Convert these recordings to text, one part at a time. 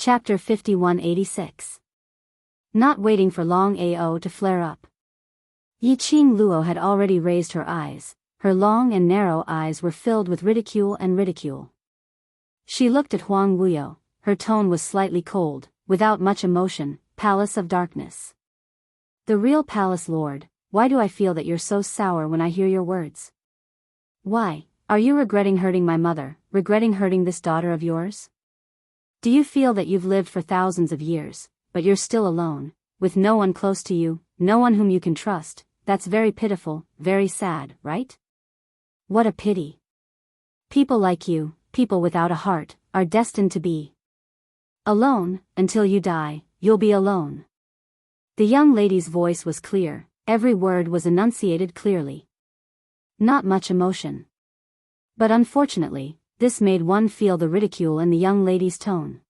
Chapter 5186. Not waiting for Long Ao to flare up. Yiqing Luo had already raised her eyes. Her long and narrow eyes were filled with ridicule and ridicule. She looked at Huang Wuyo. Her tone was slightly cold, without much emotion. Palace of Darkness. The real Palace Lord, why do I feel that you're so sour when I hear your words? Why, are you regretting hurting my mother, regretting hurting this daughter of yours? Do you feel that you've lived for thousands of years, but you're still alone, with no one close to you, no one whom you can trust? That's very pitiful, very sad, right? What a pity. People like you, people without a heart, are destined to be alone. Until you die, you'll be alone. The young lady's voice was clear, every word was enunciated clearly. Not much emotion. But unfortunately, this made one feel the ridicule in the young lady's tone.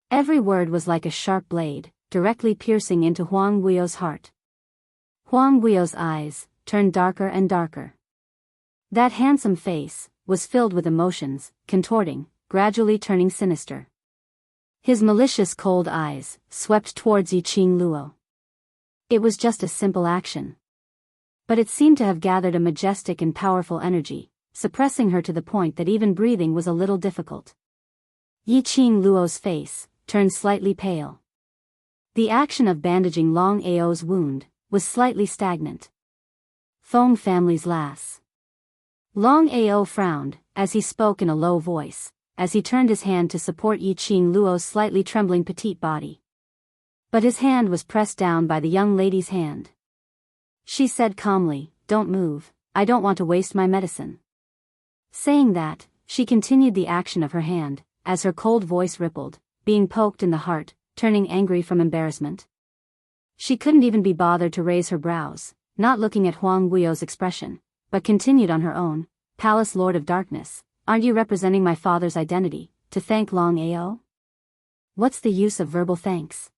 Every word was like a sharp blade, directly piercing into Huang Wuyo's heart. Huang Wuyo's eyes turned darker and darker. That handsome face was filled with emotions, contorting, gradually turning sinister. His malicious cold eyes swept towards Yiqing Luo. It was just a simple action. But it seemed to have gathered a majestic and powerful energy, suppressing her to the point that even breathing was a little difficult. Yiqing Luo's face turned slightly pale. The action of bandaging Long Ao's wound was slightly stagnant. Feng family's lass. Long Ao frowned, as he spoke in a low voice, as he turned his hand to support Yiqing Luo's slightly trembling petite body. But his hand was pressed down by the young lady's hand. She said calmly, "Don't move, I don't want to waste my medicine." Saying that, she continued the action of her hand, as her cold voice rippled, being poked in the heart, turning angry from embarrassment. She couldn't even be bothered to raise her brows, not looking at Huang Wuyo's expression, but continued on her own. "Palace Lord of Darkness, aren't you representing my father's identity, to thank Long Ao? What's the use of verbal thanks?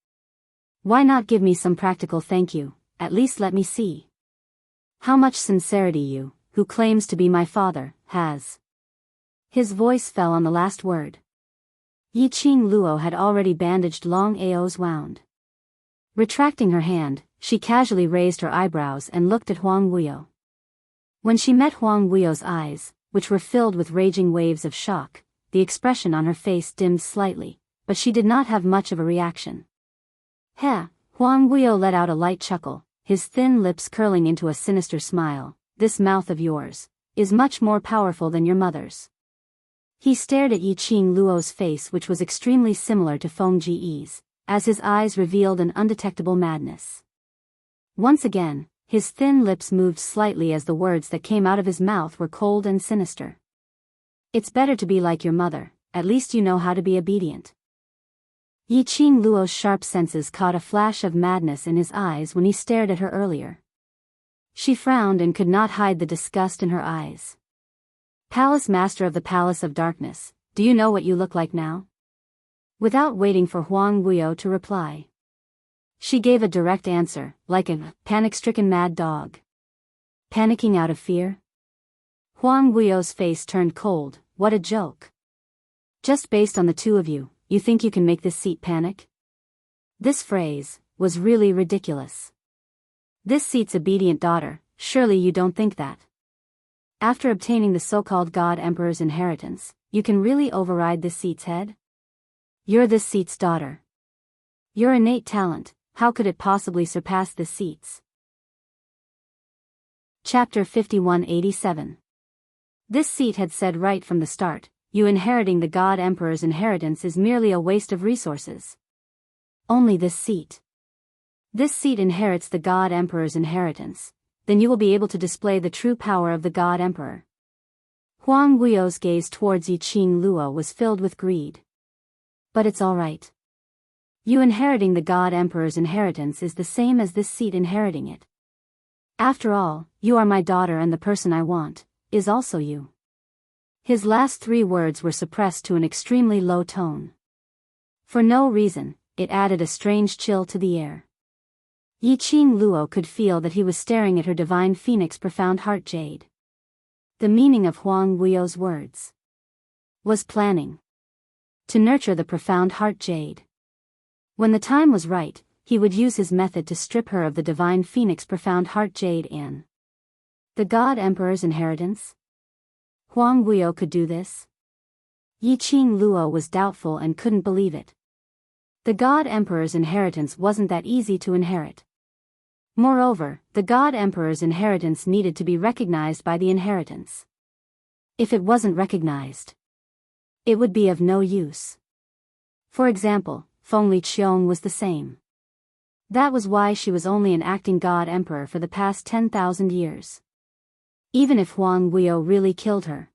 Why not give me some practical thank you, at least let me see how much sincerity you, who claims to be my father, has." His voice fell on the last word. Yiqing Luo had already bandaged Long Ao's wound. Retracting her hand, she casually raised her eyebrows and looked at Huang Wuyo. When she met Huang Wuyo's eyes, which were filled with raging waves of shock, the expression on her face dimmed slightly, but she did not have much of a reaction. "Heh," Huang Wuyo let out a light chuckle, his thin lips curling into a sinister smile. "This mouth of yours is much more powerful than your mother's." He stared at Yiqing Luo's face, which was extremely similar to Feng Ji's, as his eyes revealed an undetectable madness. Once again, his thin lips moved slightly as the words that came out of his mouth were cold and sinister. "It's better to be like your mother, at least you know how to be obedient." Yiqing Luo's sharp senses caught a flash of madness in his eyes when he stared at her earlier. She frowned and could not hide the disgust in her eyes. "Palace Master of the Palace of Darkness, do you know what you look like now?" Without waiting for Huang Wuyo to reply, she gave a direct answer, like a panic-stricken mad dog. "Panicking out of fear?" Huang Wuyo's face turned cold. "What a joke. Just based on the two of you, you think you can make this seat panic?" This phrase was really ridiculous. "This seat's obedient daughter, surely you don't think that? After obtaining the so-called God Emperor's inheritance, you can really override this seat's head? You're this seat's daughter. Your innate talent, how could it possibly surpass this seat's?" Chapter 5187. This seat had said right from the start, "You inheriting the God Emperor's inheritance is merely a waste of resources." Only this seat. This seat inherits the God Emperor's inheritance. Then you will be able to display the true power of the God Emperor. Huang Wuyo's gaze towards Yiqing Luo was filled with greed. "But it's all right. You inheriting the God Emperor's inheritance is the same as this seat inheriting it. After all, you are my daughter and the person I want is also you." His last three words were suppressed to an extremely low tone. For no reason, it added a strange chill to the air. Yiqing Luo could feel that he was staring at her divine phoenix profound heart jade. The meaning of Huang Wuyo's words was planning. to nurture the profound heart jade. When the time was right, he would use his method to strip her of the divine phoenix profound heart jade in the God Emperor's inheritance. Huang Guiyou could do this? Yiqing Luo was doubtful and couldn't believe it. The God Emperor's inheritance wasn't that easy to inherit. Moreover, the God Emperor's inheritance needed to be recognized by the inheritance. If it wasn't recognized, it would be of no use. For example, Feng Liqiong was the same. That was why she was only an acting God Emperor for the past 10,000 years. Even if Huang Guiyou really killed her,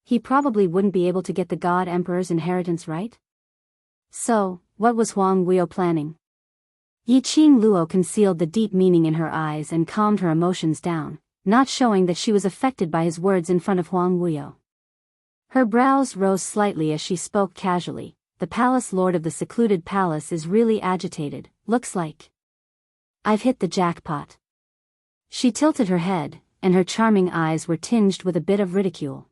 he probably wouldn't be able to get the God Emperor's inheritance, right? So, what was Huang Guiyou planning? Yiqing Luo concealed the deep meaning in her eyes and calmed her emotions down, not showing that she was affected by his words in front of Huang Guiyou. Her brows rose slightly as she spoke casually. The palace lord of the secluded palace is really agitated, looks like I've hit the jackpot. She tilted her head, and her charming eyes were tinged with a bit of ridicule.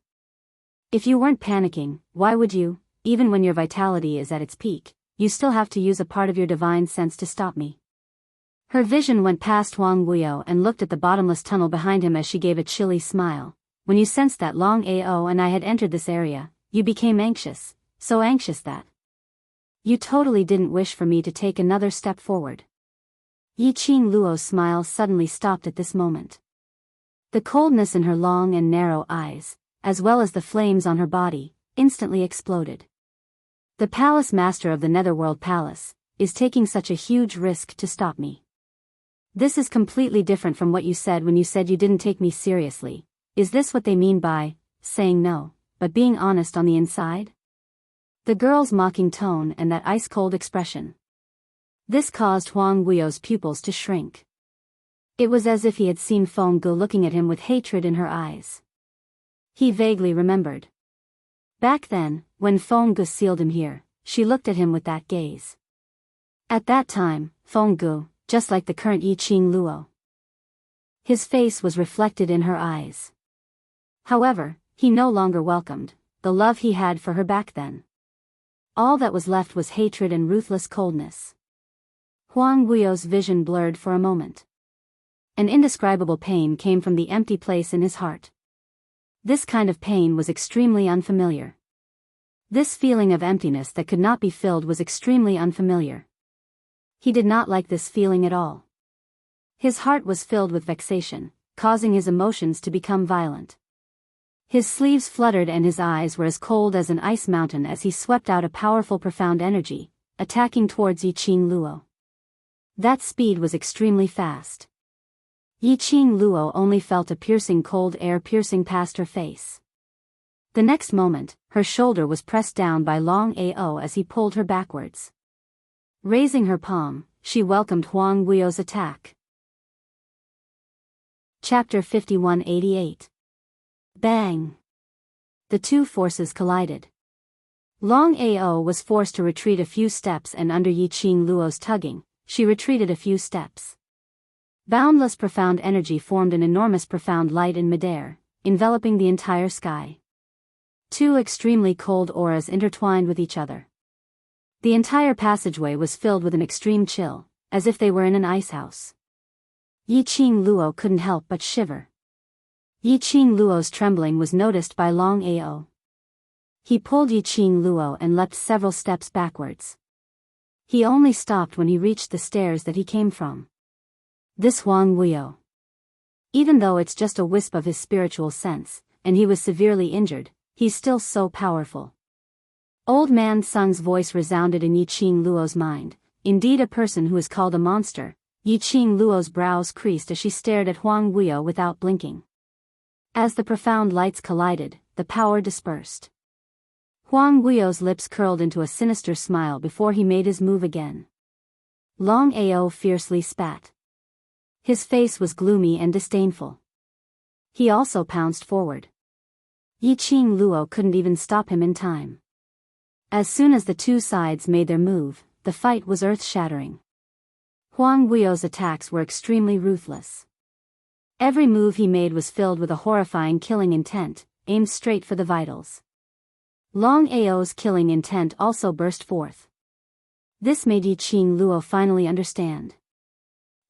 If you weren't panicking, why would you, even when your vitality is at its peak, you still have to use a part of your divine sense to stop me? Her vision went past Huang Guiyou and looked at the bottomless tunnel behind him as she gave a chilly smile. When you sensed that Long Ao and I had entered this area, you became anxious, so anxious that you totally didn't wish for me to take another step forward. Yiqing Luo's smile suddenly stopped at this moment. The coldness in her long and narrow eyes, as well as the flames on her body, instantly exploded. The palace master of the Netherworld Palace is taking such a huge risk to stop me. This is completely different from what you said when you said you didn't take me seriously. Is this what they mean by saying no, but being honest on the inside? The girl's mocking tone and that ice-cold expression. This caused Huang Guiyou's pupils to shrink. It was as if he had seen Feng Gu looking at him with hatred in her eyes. He vaguely remembered. Back then, when Feng Gu sealed him here, she looked at him with that gaze. At that time, Feng Gu, just like the current Yiqing Luo, his face was reflected in her eyes. However, he no longer welcomed the love he had for her back then. All that was left was hatred and ruthless coldness. Huang Guiyou's vision blurred for a moment. An indescribable pain came from the empty place in his heart. This kind of pain was extremely unfamiliar. This feeling of emptiness that could not be filled was extremely unfamiliar. He did not like this feeling at all. His heart was filled with vexation, causing his emotions to become violent. His sleeves fluttered and his eyes were as cold as an ice mountain as he swept out a powerful profound energy, attacking towards Yiqing Luo. That speed was extremely fast. Yiqing Luo only felt a piercing cold air piercing past her face. The next moment, her shoulder was pressed down by Long Ao as he pulled her backwards. Raising her palm, she welcomed Huang Guiyou's attack. Chapter 5188. Bang! The two forces collided. Long Ao was forced to retreat a few steps, and under Yiqing Luo's tugging, she retreated a few steps. Boundless profound energy formed an enormous profound light in midair, enveloping the entire sky. Two extremely cold auras intertwined with each other. The entire passageway was filled with an extreme chill, as if they were in an icehouse. Yiqing Luo couldn't help but shiver. Yiqing Luo's trembling was noticed by Long Ao. He pulled Yiqing Luo and leapt several steps backwards. He only stopped when he reached the stairs that he came from. This Huang Guiyou. Even though it's just a wisp of his spiritual sense, and he was severely injured, he's still so powerful. Old Man Sung's voice resounded in Yiqing Luo's mind. Indeed, a person who is called a monster. Yiqing Luo's brows creased as she stared at Huang Guiyou without blinking. As the profound lights collided, the power dispersed. Huang Guiyou's lips curled into a sinister smile before he made his move again. Long Ao fiercely spat. His face was gloomy and disdainful. He also pounced forward. Yiqing Luo couldn't even stop him in time. As soon as the two sides made their move, the fight was earth-shattering. Huang Guiyou's attacks were extremely ruthless. Every move he made was filled with a horrifying killing intent, aimed straight for the vitals. Long Ao's killing intent also burst forth. This made Yiqing Luo finally understand.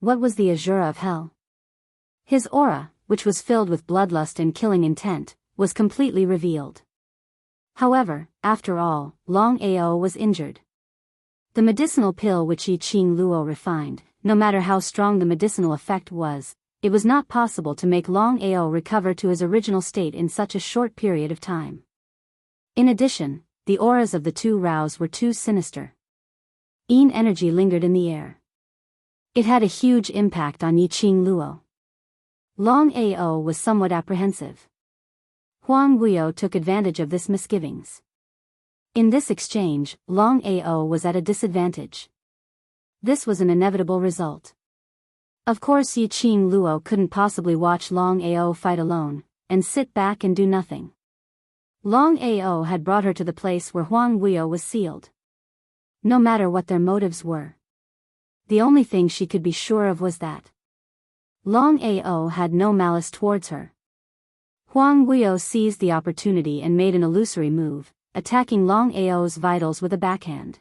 What was the Azura of Hell? His aura, which was filled with bloodlust and killing intent, was completely revealed. However, after all, Long Ao was injured. The medicinal pill which Yiqing Luo refined, no matter how strong the medicinal effect was, it was not possible to make Long Ao recover to his original state in such a short period of time. In addition, the auras of the two Raos were too sinister. Yin energy lingered in the air. It had a huge impact on Yiqing Luo. Long Ao was somewhat apprehensive. Huang Guiyou took advantage of this misgivings. In this exchange, Long Ao was at a disadvantage. This was an inevitable result. Of course Yiqing Luo couldn't possibly watch Long Ao fight alone, and sit back and do nothing. Long Ao had brought her to the place where Huang Guiyou was sealed. No matter what their motives were, the only thing she could be sure of was that Long Ao had no malice towards her. Huang Guiyou seized the opportunity and made an illusory move, attacking Long Ao's vitals with a backhand.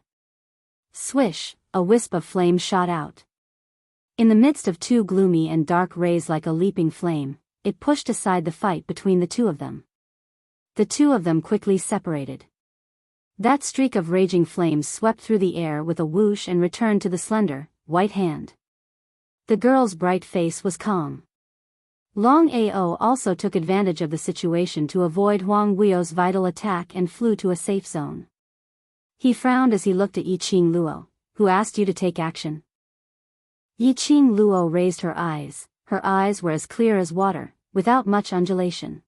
Swish, a wisp of flame shot out. In the midst of two gloomy and dark rays like a leaping flame, it pushed aside the fight between the two of them. The two of them quickly separated. That streak of raging flames swept through the air with a whoosh and returned to the slender, white hand. The girl's bright face was calm. Long Ao also took advantage of the situation to avoid Huang Guiyou's vital attack and flew to a safe zone. He frowned as he looked at Yiqing Luo, who asked you to take action. Yiqing Luo raised her eyes. Her eyes were as clear as water, without much undulation.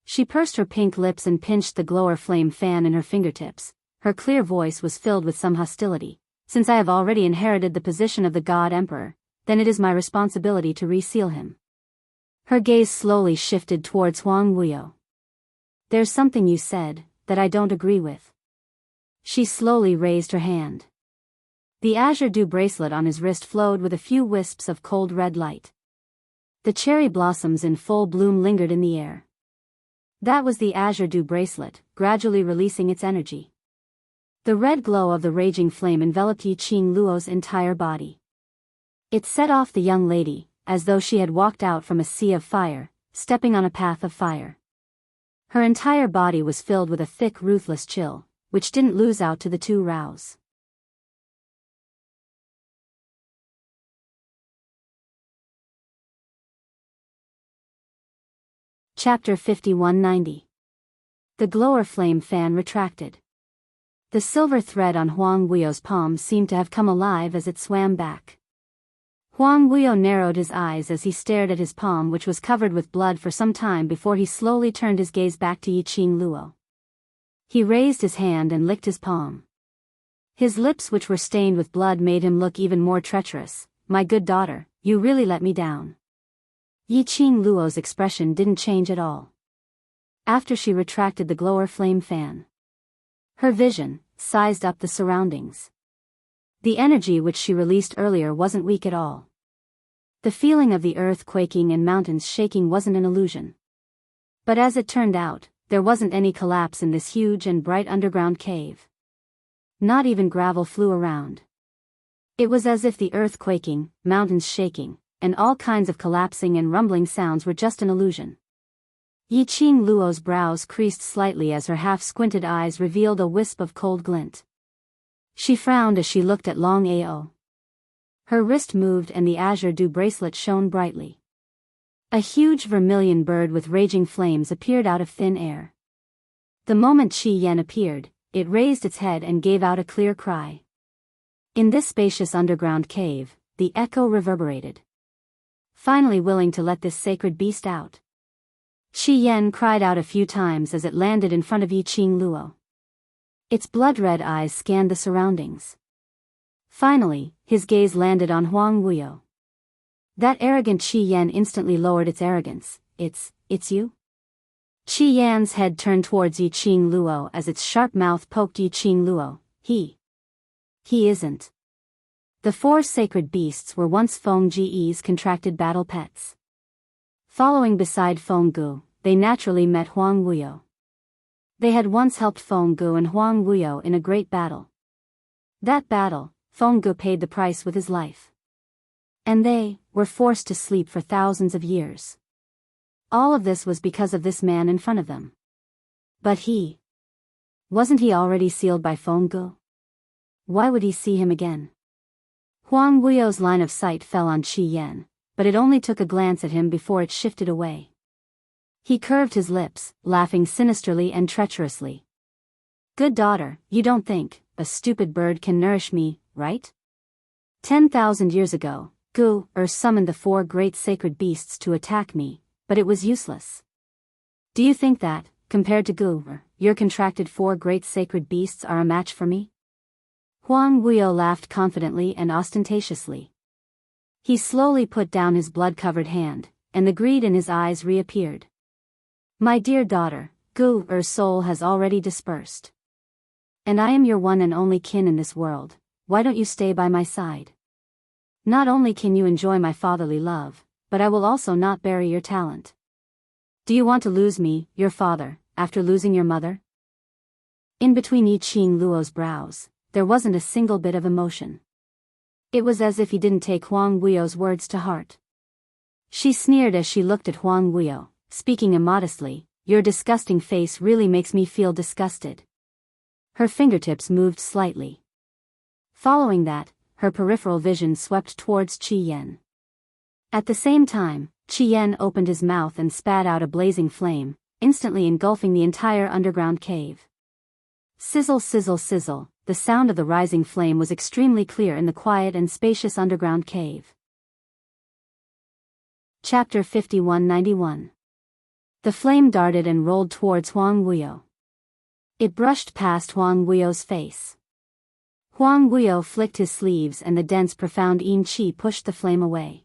She pursed her pink lips and pinched the glower flame fan in her fingertips. Her clear voice was filled with some hostility. Since I have already inherited the position of the God Emperor, then it is my responsibility to reseal him. Her gaze slowly shifted towards Huang Guiyou. There's something you said that I don't agree with. She slowly raised her hand. The azure dew bracelet on his wrist flowed with a few wisps of cold red light. The cherry blossoms in full bloom lingered in the air. That was the azure dew bracelet, gradually releasing its energy. The red glow of the raging flame enveloped Yiqing Luo's entire body. It set off the young lady, as though she had walked out from a sea of fire, stepping on a path of fire. Her entire body was filled with a thick ruthless chill, which didn't lose out to the two Raos. Chapter 5190. The glower flame fan retracted. The silver thread on Huang Guiyou's palm seemed to have come alive as it swam back. Huang Guiyou narrowed his eyes as he stared at his palm, which was covered with blood, for some time before he slowly turned his gaze back to Yiqing Luo. He raised his hand and licked his palm. His lips, which were stained with blood, made him look even more treacherous. My good daughter, you really let me down. Yiqing Luo's expression didn't change at all. After she retracted the glower flame fan, her vision sized up the surroundings. The energy which she released earlier wasn't weak at all. The feeling of the earth quaking and mountains shaking wasn't an illusion. But as it turned out, there wasn't any collapse in this huge and bright underground cave. Not even gravel flew around. It was as if the earth quaking, mountains shaking, and all kinds of collapsing and rumbling sounds were just an illusion. Yiqing Luo's brows creased slightly as her half-squinted eyes revealed a wisp of cold glint. She frowned as she looked at Long Ao. Her wrist moved and the azure dew bracelet shone brightly. A huge vermilion bird with raging flames appeared out of thin air. The moment Qi Yan appeared, it raised its head and gave out a clear cry. In this spacious underground cave, the echo reverberated. Finally willing to let this sacred beast out, Qi Yan cried out a few times as it landed in front of Yiqing Luo. Its blood-red eyes scanned the surroundings. Finally, his gaze landed on Huang Guiyou. That arrogant Qi Yan instantly lowered its arrogance. It's you? Qi Yan's head turned towards Yiqing Luo as its sharp mouth poked Yiqing Luo. He isn't. The four sacred beasts were once Feng Ge's contracted battle pets. Following beside Feng Gu, they naturally met Huang Guiyou. They had once helped Feng Gu and Huang Wuyo in a great battle. That battle, Feng Gu paid the price with his life. And they were forced to sleep for thousands of years. All of this was because of this man in front of them. But wasn't he already sealed by Feng Gu? Why would he see him again? Huang Wuyo's line of sight fell on Qi Yan, but it only took a glance at him before it shifted away. He curved his lips, laughing sinisterly and treacherously. Good daughter, you don't think a stupid bird can nourish me, right? 10,000 years ago, Gu summoned the 4 great sacred beasts to attack me, but it was useless. Do you think that, compared to Gu, your contracted 4 great sacred beasts are a match for me? Huang Wuyo laughed confidently and ostentatiously. He slowly put down his blood-covered hand, and the greed in his eyes reappeared. My dear daughter, Gu's soul has already dispersed. And I am your one and only kin in this world, why don't you stay by my side? Not only can you enjoy my fatherly love, but I will also not bury your talent. Do you want to lose me, your father, after losing your mother? In between Yiqing Luo's brows, there wasn't a single bit of emotion. It was as if he didn't take Huang Wuyo's words to heart. She sneered as she looked at Huang Wuyo, speaking immodestly, your disgusting face really makes me feel disgusted. Her fingertips moved slightly. Following that, her peripheral vision swept towards Qi Yan. At the same time, Qi Yan opened his mouth and spat out a blazing flame, instantly engulfing the entire underground cave. Sizzle, sizzle, sizzle, the sound of the rising flame was extremely clear in the quiet and spacious underground cave. Chapter 5191. The flame darted and rolled towards Huang Wuyo. It brushed past Huang Wuyo's face. Huang Wuyo flicked his sleeves and the dense profound yin qi pushed the flame away.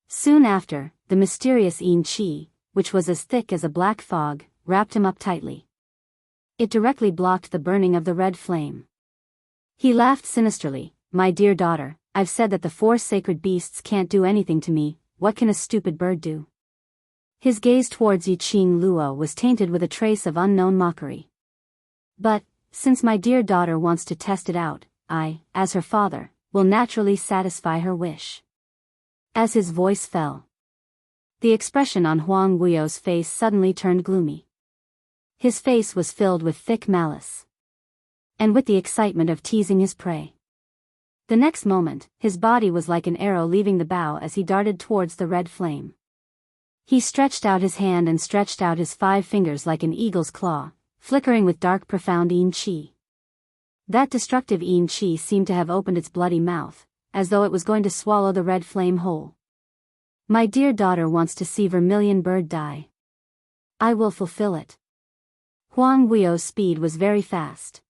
Soon after, the mysterious yin qi, which was as thick as a black fog, wrapped him up tightly. It directly blocked the burning of the red flame. He laughed sinisterly, my dear daughter, I've said that the 4 sacred beasts can't do anything to me, what can a stupid bird do? His gaze towards Yiqing Luo was tainted with a trace of unknown mockery. But, since my dear daughter wants to test it out, I, as her father, will naturally satisfy her wish. As his voice fell, the expression on Huang Wuyo's face suddenly turned gloomy. His face was filled with thick malice. And with the excitement of teasing his prey. The next moment, his body was like an arrow leaving the bow as he darted towards the red flame. He stretched out his hand and stretched out his 5 fingers like an eagle's claw, flickering with dark profound yin qi. That destructive yin qi seemed to have opened its bloody mouth, as though it was going to swallow the red flame whole. My dear daughter wants to see Vermilion Bird die. I will fulfill it. Huang Wuyo's speed was very fast.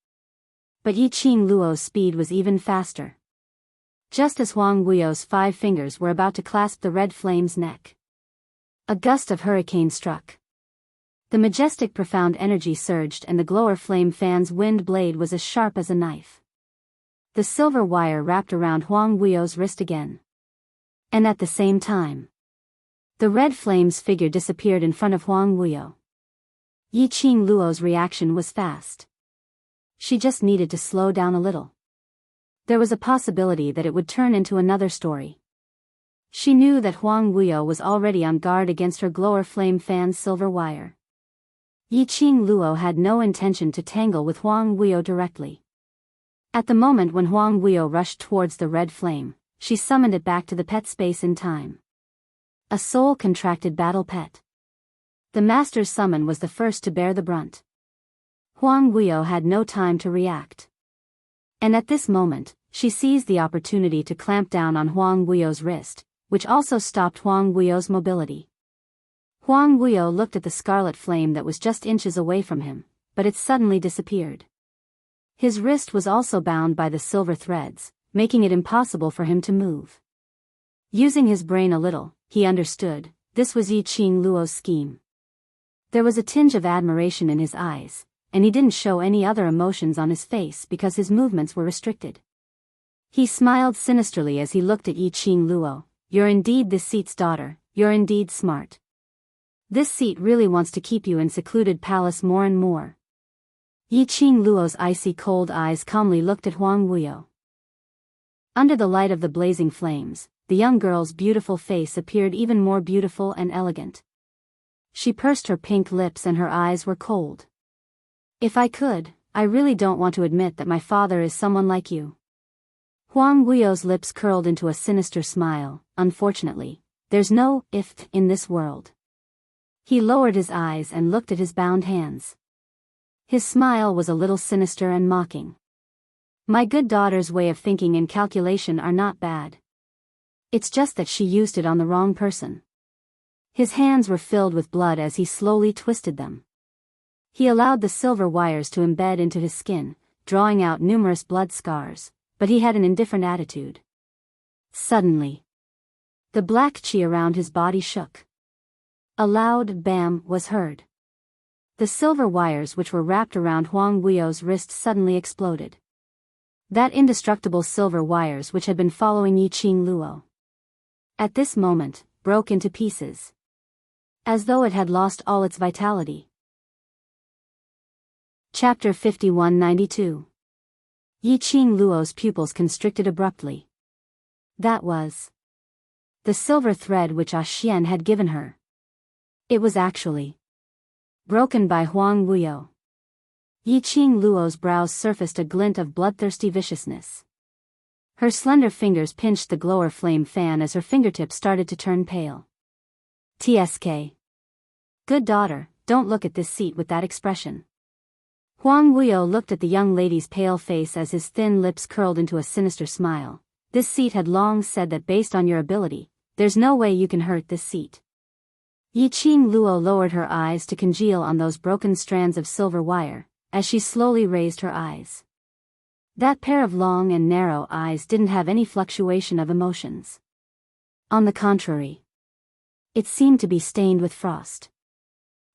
But Yiqing Luo's speed was even faster. Just as Huang Wuyo's 5 fingers were about to clasp the red flame's neck, a gust of hurricane struck. The majestic profound energy surged and the glower flame fan's wind blade was as sharp as a knife. The silver wire wrapped around Huang Wuyo's wrist again. And at the same time, the red flame's figure disappeared in front of Huang Wuyo. Yiqing Luo's reaction was fast. She just needed to slow down a little. There was a possibility that it would turn into another story. She knew that Huang Wuyo was already on guard against her glower flame fan's silver wire. Yiqing Luo had no intention to tangle with Huang Wuyo directly. At the moment when Huang Wuyo rushed towards the red flame, she summoned it back to the pet space in time. A soul-contracted battle pet. The master's summon was the first to bear the brunt. Huang Wuyo had no time to react. And at this moment, she seized the opportunity to clamp down on Huang Wuyo's wrist, which also stopped Huang Wuyo's mobility. Huang Wuyo looked at the scarlet flame that was just inches away from him, but it suddenly disappeared. His wrist was also bound by the silver threads, making it impossible for him to move. Using his brain a little, he understood, this was Yiqing Luo's scheme. There was a tinge of admiration in his eyes, and he didn't show any other emotions on his face because his movements were restricted. He smiled sinisterly as he looked at Yiqing Luo. You're indeed this seat's daughter, you're indeed smart. This seat really wants to keep you in secluded palace more and more, Yiqing Luo's icy cold eyes calmly looked at Huang Wuyo. Under the light of the blazing flames, the young girl's beautiful face appeared even more beautiful and elegant. She pursed her pink lips and her eyes were cold. If I could, I really don't want to admit that my father is someone like you. Huang Wuyo's lips curled into a sinister smile. Unfortunately, there's no if in this world. He lowered his eyes and looked at his bound hands. His smile was a little sinister and mocking. My good daughter's way of thinking and calculation are not bad. It's just that she used it on the wrong person. His hands were filled with blood as he slowly twisted them. He allowed the silver wires to embed into his skin, drawing out numerous blood scars, but he had an indifferent attitude. Suddenly, the black qi around his body shook. A loud bam was heard. The silver wires which were wrapped around Huang Wuyo's wrist suddenly exploded. That indestructible silver wires which had been following Yiqing Luo, at this moment, broke into pieces, as though it had lost all its vitality. Chapter 5192. Yiqing Luo's pupils constricted abruptly. That was the silver thread which Xian had given her. It was actually broken by Huang Wuyo. Yiqing Luo's brows surfaced a glint of bloodthirsty viciousness. Her slender fingers pinched the glower flame fan as her fingertips started to turn pale. TSK. Good daughter, don't look at this seat with that expression. Huang Wuyo looked at the young lady's pale face as his thin lips curled into a sinister smile. This seat had long said that based on your ability, there's no way you can hurt this seat. Yiqing Luo lowered her eyes to congeal on those broken strands of silver wire, as she slowly raised her eyes. That pair of long and narrow eyes didn't have any fluctuation of emotions. On the contrary, it seemed to be stained with frost.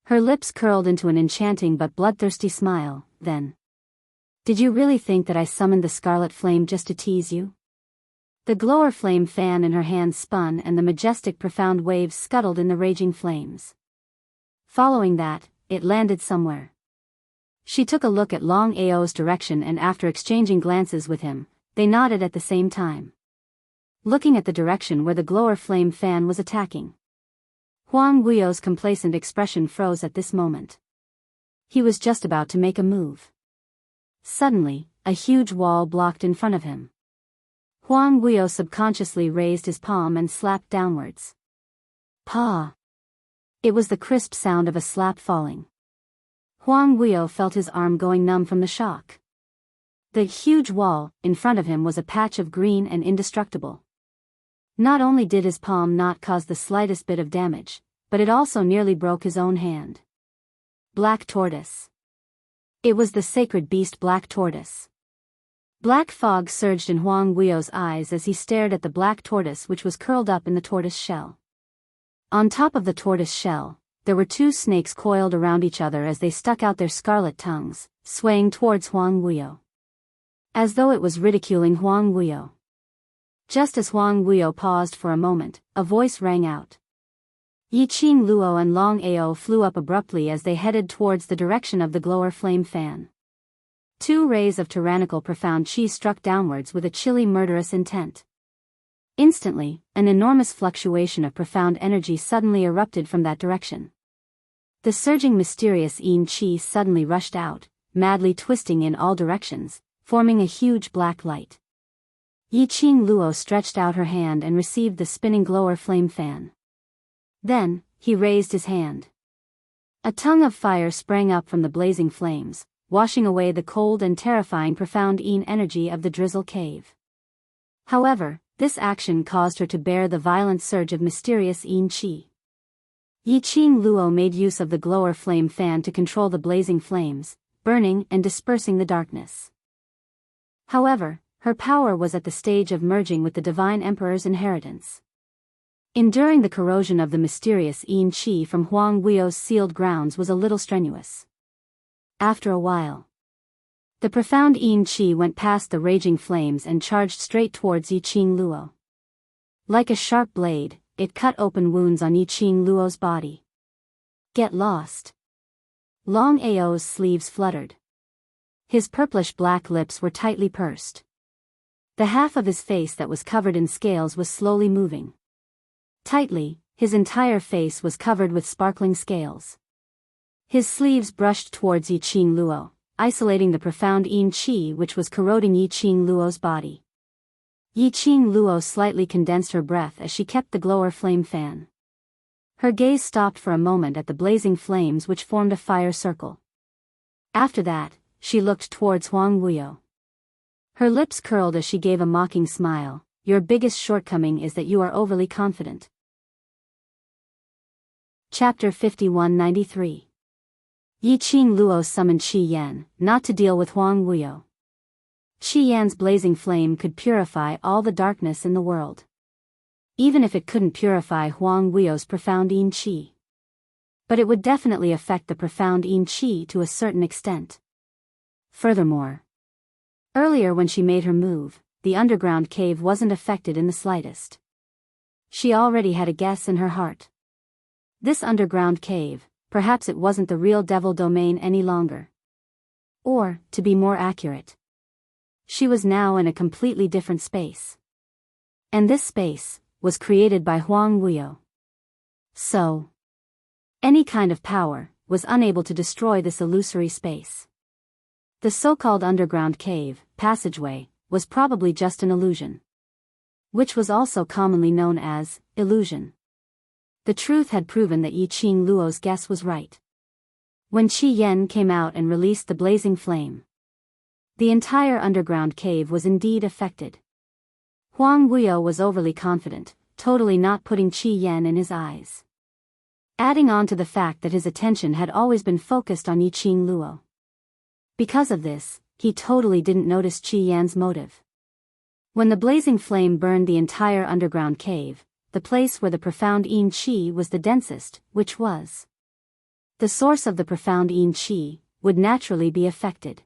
Her lips curled into an enchanting but bloodthirsty smile. Then, did you really think that I summoned the scarlet flame just to tease you? The glower flame fan in her hands spun and the majestic profound waves scuttled in the raging flames. Following that, it landed somewhere. She took a look at Long Ao's direction and after exchanging glances with him, they nodded at the same time, looking at the direction where the glower flame fan was attacking. Huang Wuyo's complacent expression froze at this moment. He was just about to make a move. Suddenly, a huge wall blocked in front of him. Huang Wuyo subconsciously raised his palm and slapped downwards. Pa! It was the crisp sound of a slap falling. Huang Wuyo felt his arm going numb from the shock. The huge wall in front of him was a patch of green and indestructible. Not only did his palm not cause the slightest bit of damage, but it also nearly broke his own hand. Black Tortoise. It was the sacred beast Black Tortoise. Black fog surged in Huang Wuyo's eyes as he stared at the black tortoise which was curled up in the tortoise shell. On top of the tortoise shell, there were two snakes coiled around each other as they stuck out their scarlet tongues, swaying towards Huang Wuyo, as though it was ridiculing Huang Wuyo. Just as Huang Wuyo paused for a moment, a voice rang out. Yiqing Luo and Long Ao flew up abruptly as they headed towards the direction of the glower flame fan. Two rays of tyrannical profound qi struck downwards with a chilly murderous intent. Instantly, an enormous fluctuation of profound energy suddenly erupted from that direction. The surging mysterious yin qi suddenly rushed out, madly twisting in all directions, forming a huge black light. Yiqing Luo stretched out her hand and received the spinning glower flame fan. Then, he raised his hand. A tongue of fire sprang up from the blazing flames, washing away the cold and terrifying profound yin energy of the drizzle cave. However, this action caused her to bear the violent surge of mysterious yin qi. Yiqing Luo made use of the glower flame fan to control the blazing flames, burning and dispersing the darkness. However, her power was at the stage of merging with the Divine Emperor's inheritance. Enduring the corrosion of the mysterious yin qi from Huang Wuyo's sealed grounds was a little strenuous. After a while, the profound yin qi went past the raging flames and charged straight towards Yiqing Luo. Like a sharp blade, it cut open wounds on Yiqing Luo's body. Get lost. Long Ao's sleeves fluttered. His purplish-black lips were tightly pursed. The half of his face that was covered in scales was slowly moving. Tightly, his entire face was covered with sparkling scales. His sleeves brushed towards Yi Qing Luo, isolating the profound yin qi which was corroding Yi Qing Luo's body. Yi Qing Luo slightly condensed her breath as she kept the glower flame fan. Her gaze stopped for a moment at the blazing flames which formed a fire circle. After that, she looked towards Huang Wuyo. Her lips curled as she gave a mocking smile. Your biggest shortcoming is that you are overly confident. Chapter 5193. Yi Qing Luo summoned Qi Yan, not to deal with Huang Wuyo. Qi Yan's blazing flame could purify all the darkness in the world. Even if it couldn't purify Huang Wuyo's profound yin qi. But it would definitely affect the profound yin qi to a certain extent. Furthermore, earlier when she made her move, the underground cave wasn't affected in the slightest. She already had a guess in her heart. This underground cave, perhaps it wasn't the real devil domain any longer. Or, to be more accurate, she was now in a completely different space. And this space was created by Huang Wuyo. So, any kind of power was unable to destroy this illusory space. The so-called underground cave, passageway, was probably just an illusion. Which was also commonly known as illusion. The truth had proven that Yi Qing Luo's guess was right. When Qi Yan came out and released the blazing flame, the entire underground cave was indeed affected. Huang Wuyo was overly confident, totally not putting Qi Yan in his eyes. Adding on to the fact that his attention had always been focused on Yi Qing Luo. Because of this, he totally didn't notice Qi Yan's motive. When the blazing flame burned the entire underground cave, the place where the profound yin qi was the densest, which was the source of the profound yin qi, would naturally be affected.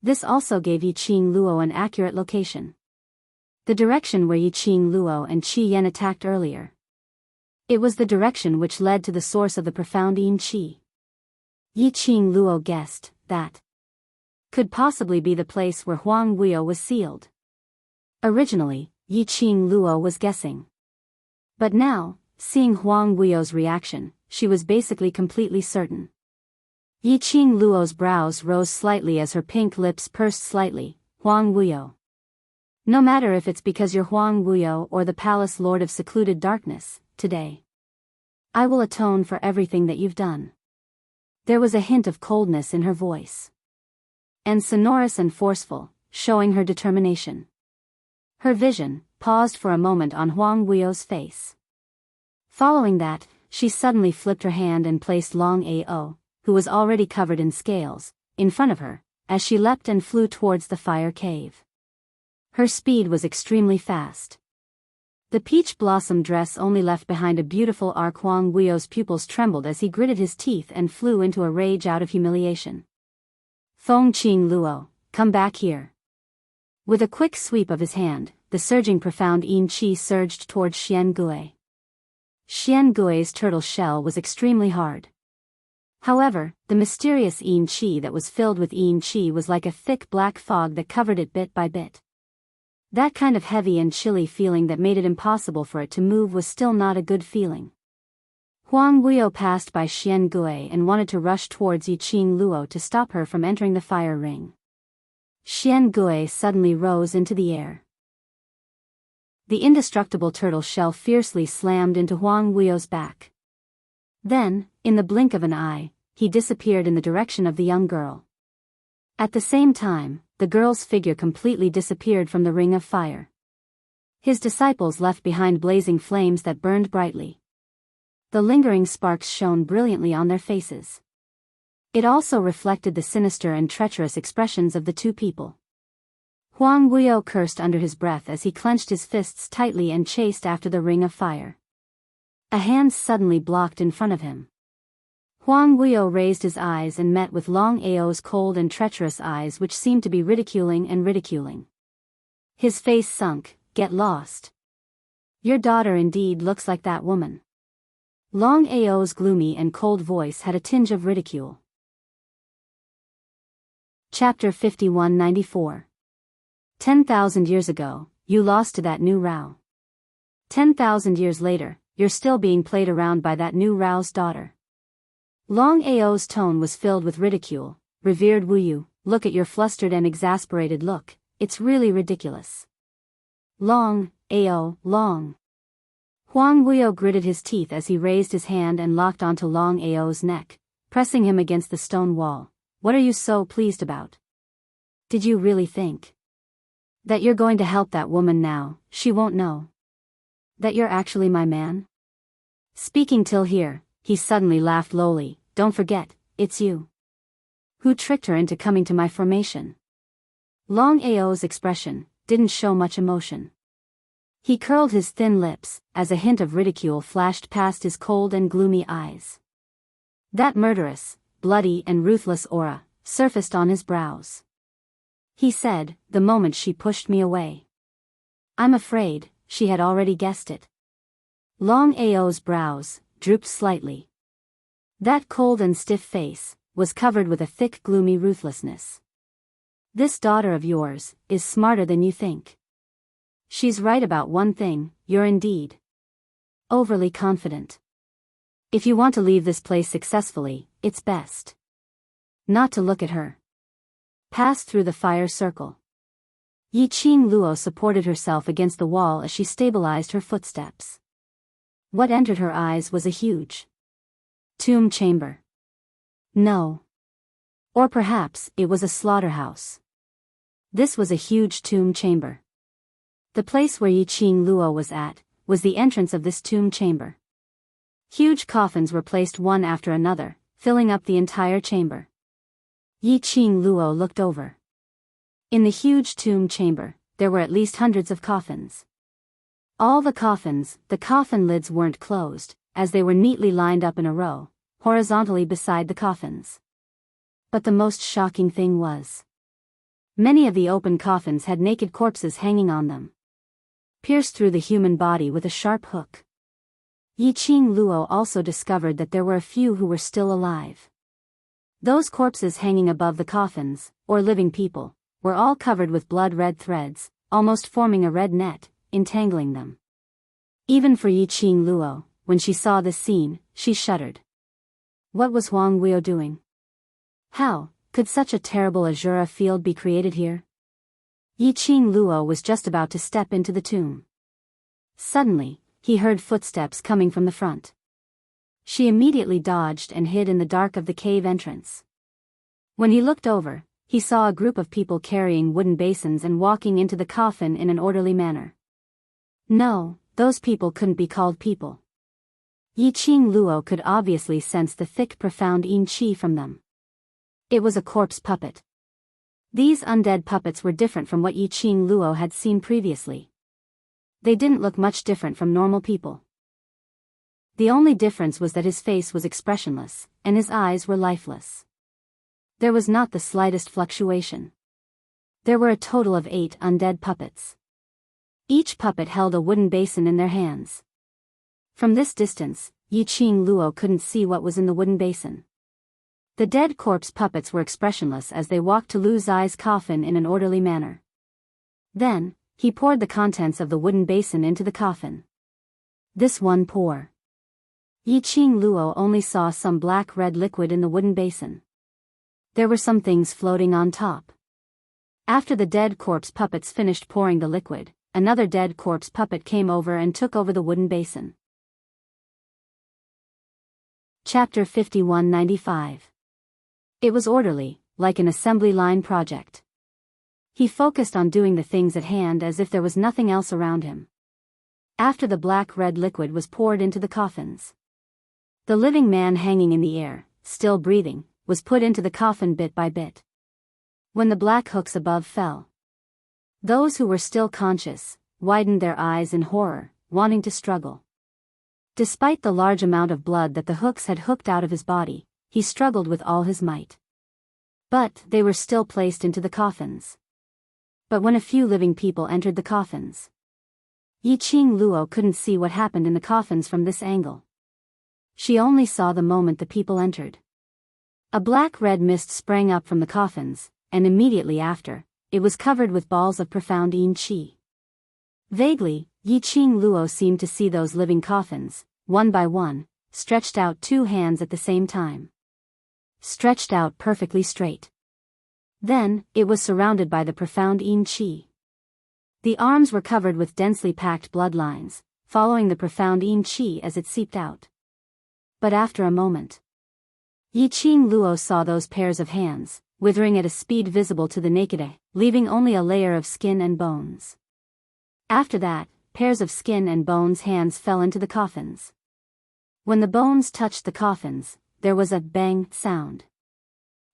This also gave Yi Qing Luo an accurate location. The direction where Yi Qing Luo and Qi Yan attacked earlier. It was the direction which led to the source of the profound yin qi. Yi Qing Luo guessed that could possibly be the place where Huang Wuyo was sealed. Originally, Yi Qing Luo was guessing. But now, seeing Huang Wuyo's reaction, she was basically completely certain. Yi Qing Luo's brows rose slightly as her pink lips pursed slightly. Huang Wuyo. No matter if it's because you're Huang Wuyo or the Palace Lord of Secluded Darkness, today I will atone for everything that you've done. There was a hint of coldness in her voice. And sonorous and forceful, showing her determination. Her vision paused for a moment on Huang Wuyo's face. Following that, she suddenly flipped her hand and placed Long Ao, who was already covered in scales, in front of her, as she leapt and flew towards the fire cave. Her speed was extremely fast. The peach blossom dress only left behind a beautiful arc. Huang Wuyo's pupils trembled as he gritted his teeth and flew into a rage out of humiliation. Feng Qing Luo, come back here. With a quick sweep of his hand, the surging profound yin qi surged towards Xian Gui. Xian Gui's turtle shell was extremely hard. However, the mysterious yin qi that was filled with yin qi was like a thick black fog that covered it bit by bit. That kind of heavy and chilly feeling that made it impossible for it to move was still not a good feeling. Huang Wuyo passed by Xian Gui and wanted to rush towards Yi Qing Luo to stop her from entering the fire ring. Xian Gui suddenly rose into the air. The indestructible turtle shell fiercely slammed into Huang Wuyo's back. Then, in the blink of an eye, he disappeared in the direction of the young girl. At the same time, the girl's figure completely disappeared from the ring of fire. His disciples left behind blazing flames that burned brightly. The lingering sparks shone brilliantly on their faces. It also reflected the sinister and treacherous expressions of the two people. Huang Wuyo cursed under his breath as he clenched his fists tightly and chased after the ring of fire. A hand suddenly blocked in front of him. Huang Wuyo raised his eyes and met with Long Ao's cold and treacherous eyes which seemed to be ridiculing and ridiculing. His face sunk. Get lost. Your daughter indeed looks like that woman. Long Ao's gloomy and cold voice had a tinge of ridicule. Chapter 5194. 10,000 years ago, you lost to that new Rao. 10,000 years later, you're still being played around by that new Rao's daughter. Long Ao's tone was filled with ridicule. Revered Wu Yu, look at your flustered and exasperated look, it's really ridiculous. Long, Ao, Long. Huang Wuyo gritted his teeth as he raised his hand and locked onto Long Ao's neck, pressing him against the stone wall. What are you so pleased about? Did you really think that you're going to help that woman now? She won't know that you're actually my man? Speaking till here, he suddenly laughed lowly. Don't forget, it's you who tricked her into coming to my formation. Long Ao's expression didn't show much emotion. He curled his thin lips, as a hint of ridicule flashed past his cold and gloomy eyes. That murderous, bloody and ruthless aura surfaced on his brows. He said, the moment she pushed me away. I'm afraid, she had already guessed it. Long Ao's brows drooped slightly. That cold and stiff face was covered with a thick gloomy ruthlessness. This daughter of yours is smarter than you think. She's right about one thing, you're indeed overly confident. If you want to leave this place successfully, it's best not to look at her. Pass through the fire circle. Yi Qing Luo supported herself against the wall as she stabilized her footsteps. What entered her eyes was a huge tomb chamber. No. Or perhaps it was a slaughterhouse. This was a huge tomb chamber. The place where Yi Qing Luo was at was the entrance of this tomb chamber. Huge coffins were placed one after another, filling up the entire chamber. Yi Qing Luo looked over. In the huge tomb chamber, there were at least hundreds of coffins. All the coffin lids weren't closed, as they were neatly lined up in a row, horizontally beside the coffins. But the most shocking thing was, many of the open coffins had naked corpses hanging on them, pierced through the human body with a sharp hook. Yi Qing Luo also discovered that there were a few who were still alive. Those corpses hanging above the coffins, or living people, were all covered with blood-red threads, almost forming a red net, entangling them. Even for Yi Qing Luo, when she saw this scene, she shuddered. What was Huang Wuyo doing? How could such a terrible Azura field be created here? Yi Qing Luo was just about to step into the tomb. Suddenly, he heard footsteps coming from the front. She immediately dodged and hid in the dark of the cave entrance. When he looked over, he saw a group of people carrying wooden basins and walking into the coffin in an orderly manner. No, those people couldn't be called people. Yi Qing Luo could obviously sense the thick profound yin qi from them. It was a corpse puppet. These undead puppets were different from what Yi Qing Luo had seen previously. They didn't look much different from normal people. The only difference was that his face was expressionless, and his eyes were lifeless. There was not the slightest fluctuation. There were a total of 8 undead puppets. Each puppet held a wooden basin in their hands. From this distance, Yi Qing Luo couldn't see what was in the wooden basin. The dead corpse puppets were expressionless as they walked to Lu Zai's coffin in an orderly manner. Then, he poured the contents of the wooden basin into the coffin. This one pour. Yi Qing Luo only saw some black-red liquid in the wooden basin. There were some things floating on top. After the dead corpse puppets finished pouring the liquid, another dead corpse puppet came over and took over the wooden basin. Chapter 5195. It was orderly, like an assembly line project. He focused on doing the things at hand as if there was nothing else around him. After the black-red liquid was poured into the coffins, the living man hanging in the air, still breathing, was put into the coffin bit by bit. When the black hooks above fell, those who were still conscious widened their eyes in horror, wanting to struggle. Despite the large amount of blood that the hooks had hooked out of his body, he struggled with all his might. But they were still placed into the coffins. But when a few living people entered the coffins, Yi Qing Luo couldn't see what happened in the coffins from this angle. She only saw the moment the people entered. A black-red mist sprang up from the coffins, and immediately after, it was covered with balls of profound yin qi. Vaguely, Yi Qing Luo seemed to see those living coffins, one by one, stretched out two hands at the same time. Stretched out perfectly straight. Then, it was surrounded by the profound yin qi. The arms were covered with densely packed bloodlines, following the profound yin qi as it seeped out. But after a moment, Yi Qing Luo saw those pairs of hands, withering at a speed visible to the naked eye, leaving only a layer of skin and bones. After that, pairs of skin and bones hands fell into the coffins. When the bones touched the coffins, there was a bang sound.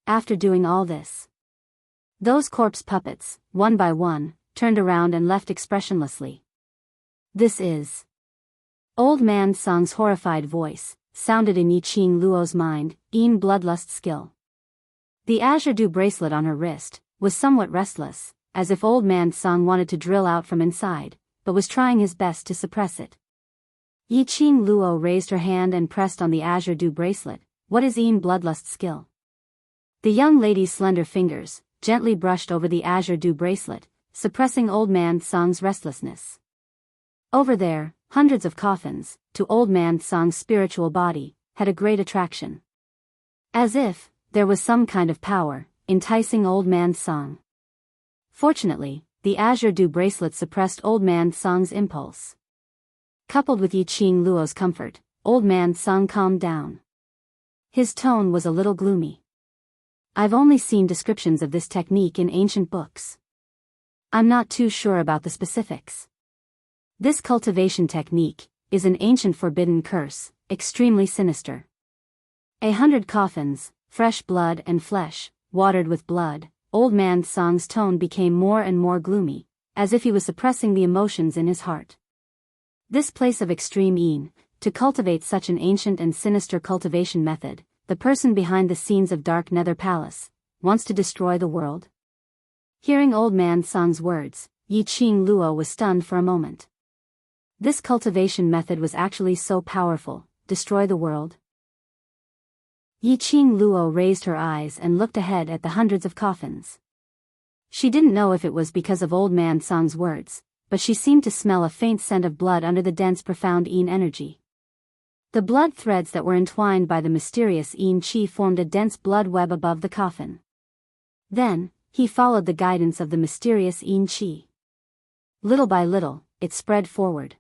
After doing all this, those corpse puppets, one by one, turned around and left expressionlessly. This is... Old Man Song's horrified voice sounded in Yi Qing Luo's mind, Yin bloodlust skill. The azure dew bracelet on her wrist was somewhat restless, as if Old Man Song wanted to drill out from inside, but was trying his best to suppress it. Yi Qing Luo raised her hand and pressed on the azure dew bracelet. What is Yin bloodlust skill? The young lady's slender fingers gently brushed over the azure dew bracelet, suppressing Old Man Song's restlessness. Over there, hundreds of coffins, to Old Man Song's spiritual body, had a great attraction. As if there was some kind of power enticing Old Man Song. Fortunately, the azure dew bracelet suppressed Old Man Song's impulse. Coupled with Yi Qing Luo's comfort, Old Man Song calmed down. His tone was a little gloomy. I've only seen descriptions of this technique in ancient books. I'm not too sure about the specifics. This cultivation technique is an ancient forbidden curse, extremely sinister. 100 coffins, fresh blood and flesh, watered with blood. Old Man Song's tone became more and more gloomy, as if he was suppressing the emotions in his heart. This place of extreme yin, to cultivate such an ancient and sinister cultivation method, the person behind the scenes of Dark Nether Palace, wants to destroy the world? Hearing Old Man Song's words, Yi Qing Luo was stunned for a moment. This cultivation method was actually so powerful, destroy the world? Yi Qing Luo raised her eyes and looked ahead at the hundreds of coffins. She didn't know if it was because of Old Man Song's words, but she seemed to smell a faint scent of blood under the dense profound yin energy. The blood threads that were entwined by the mysterious yin qi formed a dense blood web above the coffin. Then, he followed the guidance of the mysterious yin qi. Little by little, it spread forward.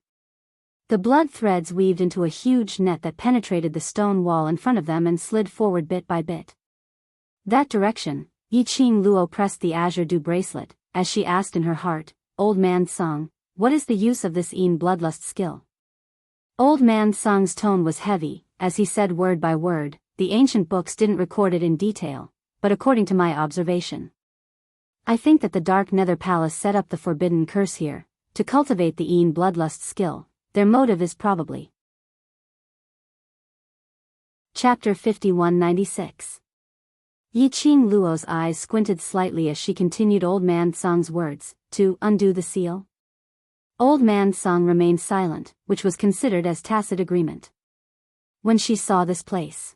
The blood threads weaved into a huge net that penetrated the stone wall in front of them and slid forward bit by bit. That direction, Yi Qing Luo pressed the azure dew bracelet, as she asked in her heart, Old Man Song, what is the use of this Yin bloodlust skill? Old Man Song's tone was heavy, as he said word by word, the ancient books didn't record it in detail, but according to my observation, I think that the Dark Nether Palace set up the forbidden curse here, to cultivate the Yin bloodlust skill. Their motive is probably. Chapter 5196. Yi Qing Luo's eyes squinted slightly as she continued Old Man Song's words, to undo the seal. Old Man Song remained silent, which was considered as tacit agreement. When she saw this place,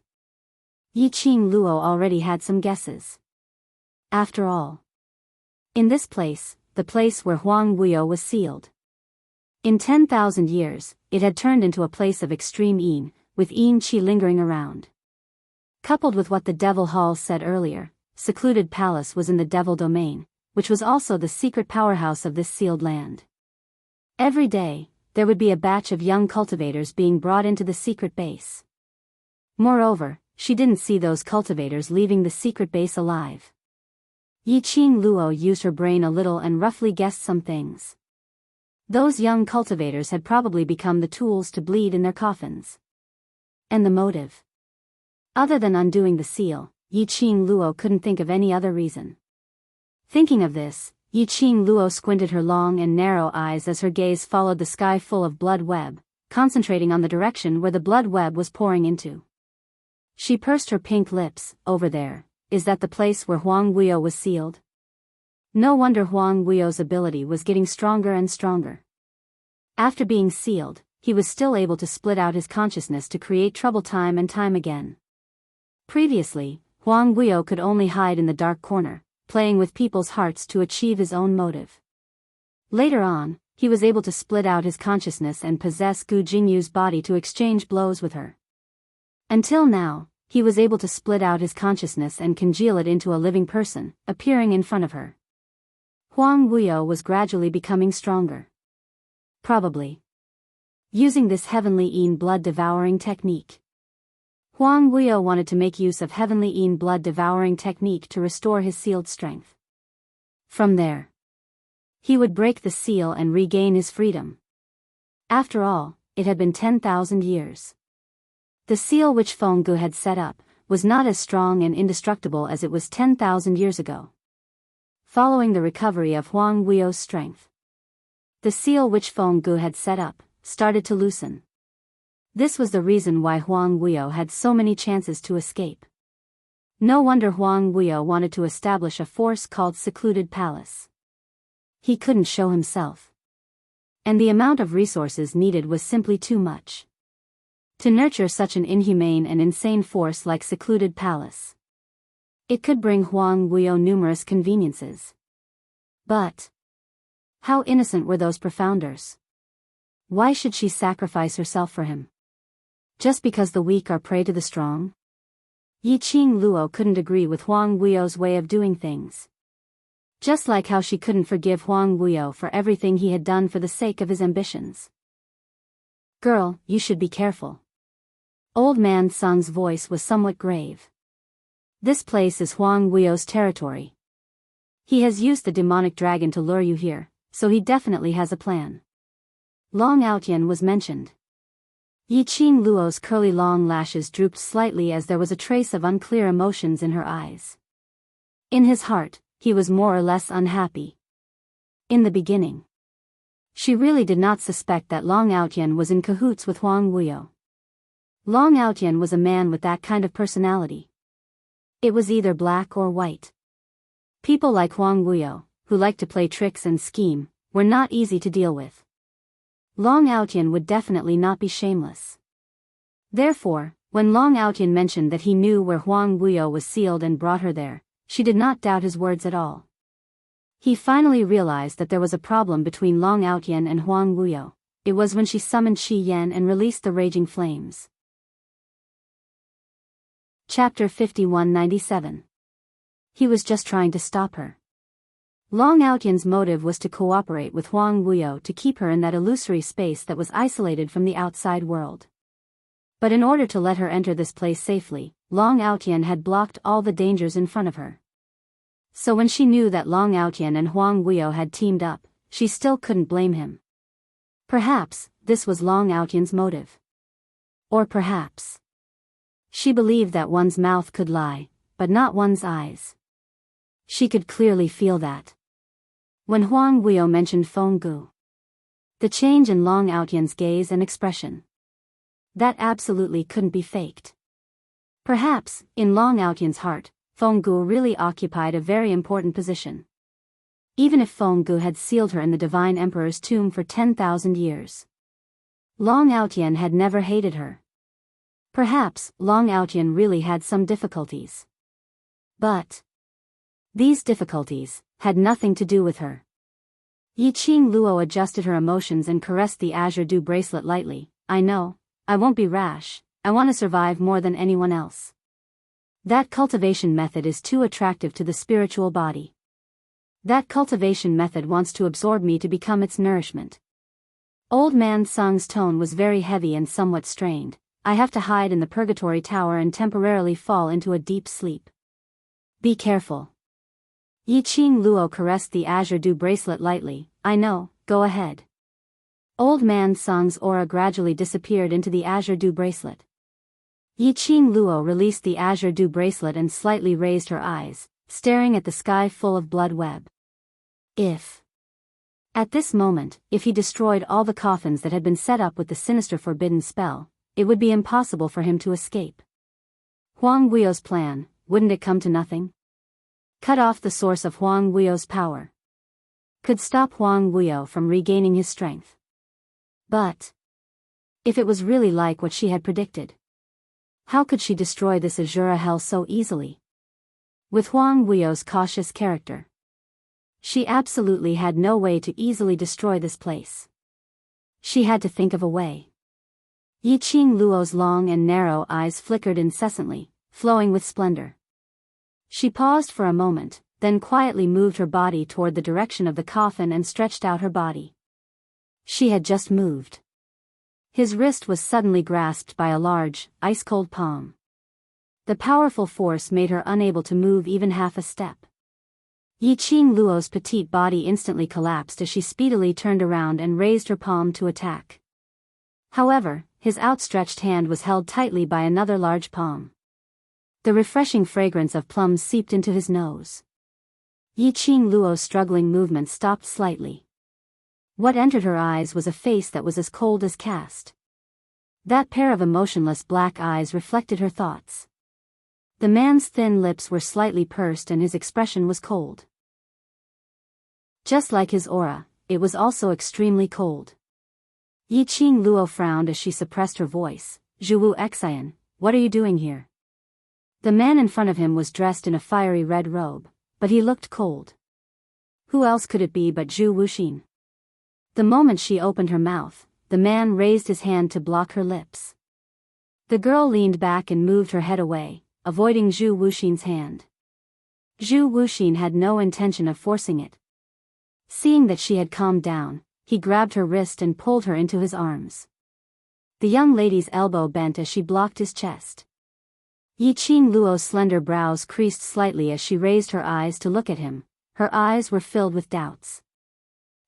Yi Qing Luo already had some guesses. After all, in this place, the place where Huang Wuyo was sealed. In 10,000 years, it had turned into a place of extreme yin, with yin qi lingering around. Coupled with what the Devil Hall said earlier, secluded palace was in the Devil Domain, which was also the secret powerhouse of this sealed land. Every day, there would be a batch of young cultivators being brought into the secret base. Moreover, she didn't see those cultivators leaving the secret base alive. Yi Qing Luo used her brain a little and roughly guessed some things. Those young cultivators had probably become the tools to bleed in their coffins. And the motive? Other than undoing the seal, Yi Qing Luo couldn't think of any other reason. Thinking of this, Yi Qing Luo squinted her long and narrow eyes as her gaze followed the sky full of blood web, concentrating on the direction where the blood web was pouring into. She pursed her pink lips. Over there, is that the place where Huang Wuyo was sealed? No wonder Huang Wuyo's ability was getting stronger and stronger. After being sealed, he was still able to split out his consciousness to create trouble time and time again. Previously, Huang Wuyo could only hide in the dark corner, playing with people's hearts to achieve his own motive. Later on, he was able to split out his consciousness and possess Gu Jingyu's body to exchange blows with her. Until now, he was able to split out his consciousness and congeal it into a living person, appearing in front of her. Huang Wuyo was gradually becoming stronger. Probably using this heavenly Yin blood-devouring technique. Huang Wuyo wanted to make use of heavenly Yin blood-devouring technique to restore his sealed strength. From there, he would break the seal and regain his freedom. After all, it had been 10,000 years. The seal which Fenggu had set up was not as strong and indestructible as it was 10,000 years ago. Following the recovery of Huang Wuyo's strength, the seal which Fenggu had set up started to loosen. This was the reason why Huang Wuyo had so many chances to escape. No wonder Huang Wuyo wanted to establish a force called Secluded Palace. He couldn't show himself. And the amount of resources needed was simply too much to nurture such an inhumane and insane force like Secluded Palace. It could bring Huang Wuyo numerous conveniences. But how innocent were those profounders? Why should she sacrifice herself for him? Just because the weak are prey to the strong? Yiqing Luo couldn't agree with Huang Wuyo's way of doing things. Just like how she couldn't forgive Huang Wuyo for everything he had done for the sake of his ambitions. Girl, you should be careful. Old man Sung's voice was somewhat grave. This place is Huang Wuyo's territory. He has used the demonic dragon to lure you here, so he definitely has a plan. Long Outyan was mentioned. Yiqing Luo's curly long lashes drooped slightly as there was a trace of unclear emotions in her eyes. In his heart, he was more or less unhappy. In the beginning, she really did not suspect that Long Outyan was in cahoots with Huang Wuyo. Long Outyan was a man with that kind of personality. It was either black or white. People like Huang Wuyo, who liked to play tricks and scheme, were not easy to deal with. Long Outyan would definitely not be shameless. Therefore, when Long Outyan mentioned that he knew where Huang Wuyo was sealed and brought her there, she did not doubt his words at all. He finally realized that there was a problem between Long Outyan and Huang Wuyo. It was when she summoned Shi Yan and released the raging flames. Chapter 5197. He was just trying to stop her. Long Outyan's motive was to cooperate with Huang Wuyo to keep her in that illusory space that was isolated from the outside world. But in order to let her enter this place safely, Long Outyan had blocked all the dangers in front of her. So when she knew that Long Outyan and Huang Wuyo had teamed up, she still couldn't blame him. Perhaps, this was Long Outyan's motive. Or perhaps she believed that one's mouth could lie, but not one's eyes. She could clearly feel that. When Huang Wuyo mentioned Fenggu, the change in Long Outyan's gaze and expression, that absolutely couldn't be faked. Perhaps, in Long Outyan's heart, Fenggu really occupied a very important position. Even if Fenggu had sealed her in the Divine Emperor's tomb for 10,000 years, Long Outyan had never hated her. Perhaps, Long Outyan really had some difficulties. But these difficulties had nothing to do with her. Yiqing Luo adjusted her emotions and caressed the azure dew bracelet lightly. I know, I won't be rash, I want to survive more than anyone else. That cultivation method is too attractive to the spiritual body. That cultivation method wants to absorb me to become its nourishment. Old man Sung's tone was very heavy and somewhat strained. I have to hide in the purgatory tower and temporarily fall into a deep sleep. Be careful. Yiqing Luo caressed the azure dew bracelet lightly. I know, go ahead. Old man Sung's aura gradually disappeared into the azure dew bracelet. Yiqing Luo released the azure dew bracelet and slightly raised her eyes, staring at the sky full of blood web. At this moment, if he destroyed all the coffins that had been set up with the sinister forbidden spell, it would be impossible for him to escape. Huang Wuyo's plan, wouldn't it come to nothing? Cut off the source of Huang Wuyo's power. Could stop Huang Wuyo from regaining his strength. But if it was really like what she had predicted, how could she destroy this Azura hell so easily? With Huang Wuyo's cautious character, she absolutely had no way to easily destroy this place. She had to think of a way. Yiqing Luo's long and narrow eyes flickered incessantly, flowing with splendor. She paused for a moment, then quietly moved her body toward the direction of the coffin and stretched out her body. She had just moved. His wrist was suddenly grasped by a large, ice-cold palm. The powerful force made her unable to move even half a step. Yiqing Luo's petite body instantly collapsed as she speedily turned around and raised her palm to attack. However, his outstretched hand was held tightly by another large palm. The refreshing fragrance of plums seeped into his nose. Yiqing Luo's struggling movement stopped slightly. What entered her eyes was a face that was as cold as cast. That pair of emotionless black eyes reflected her thoughts. The man's thin lips were slightly pursed and his expression was cold. Just like his aura, it was also extremely cold. Yiqing Luo frowned as she suppressed her voice. "Zhu Xian, what are you doing here?" The man in front of him was dressed in a fiery red robe, but he looked cold. Who else could it be but Zhu Wuxin? The moment she opened her mouth, the man raised his hand to block her lips. The girl leaned back and moved her head away, avoiding Zhu Wuxin's hand. Zhu Wuxin had no intention of forcing it. Seeing that she had calmed down, he grabbed her wrist and pulled her into his arms. The young lady's elbow bent as she blocked his chest. Yiqing Luo's slender brows creased slightly as she raised her eyes to look at him. Her eyes were filled with doubts.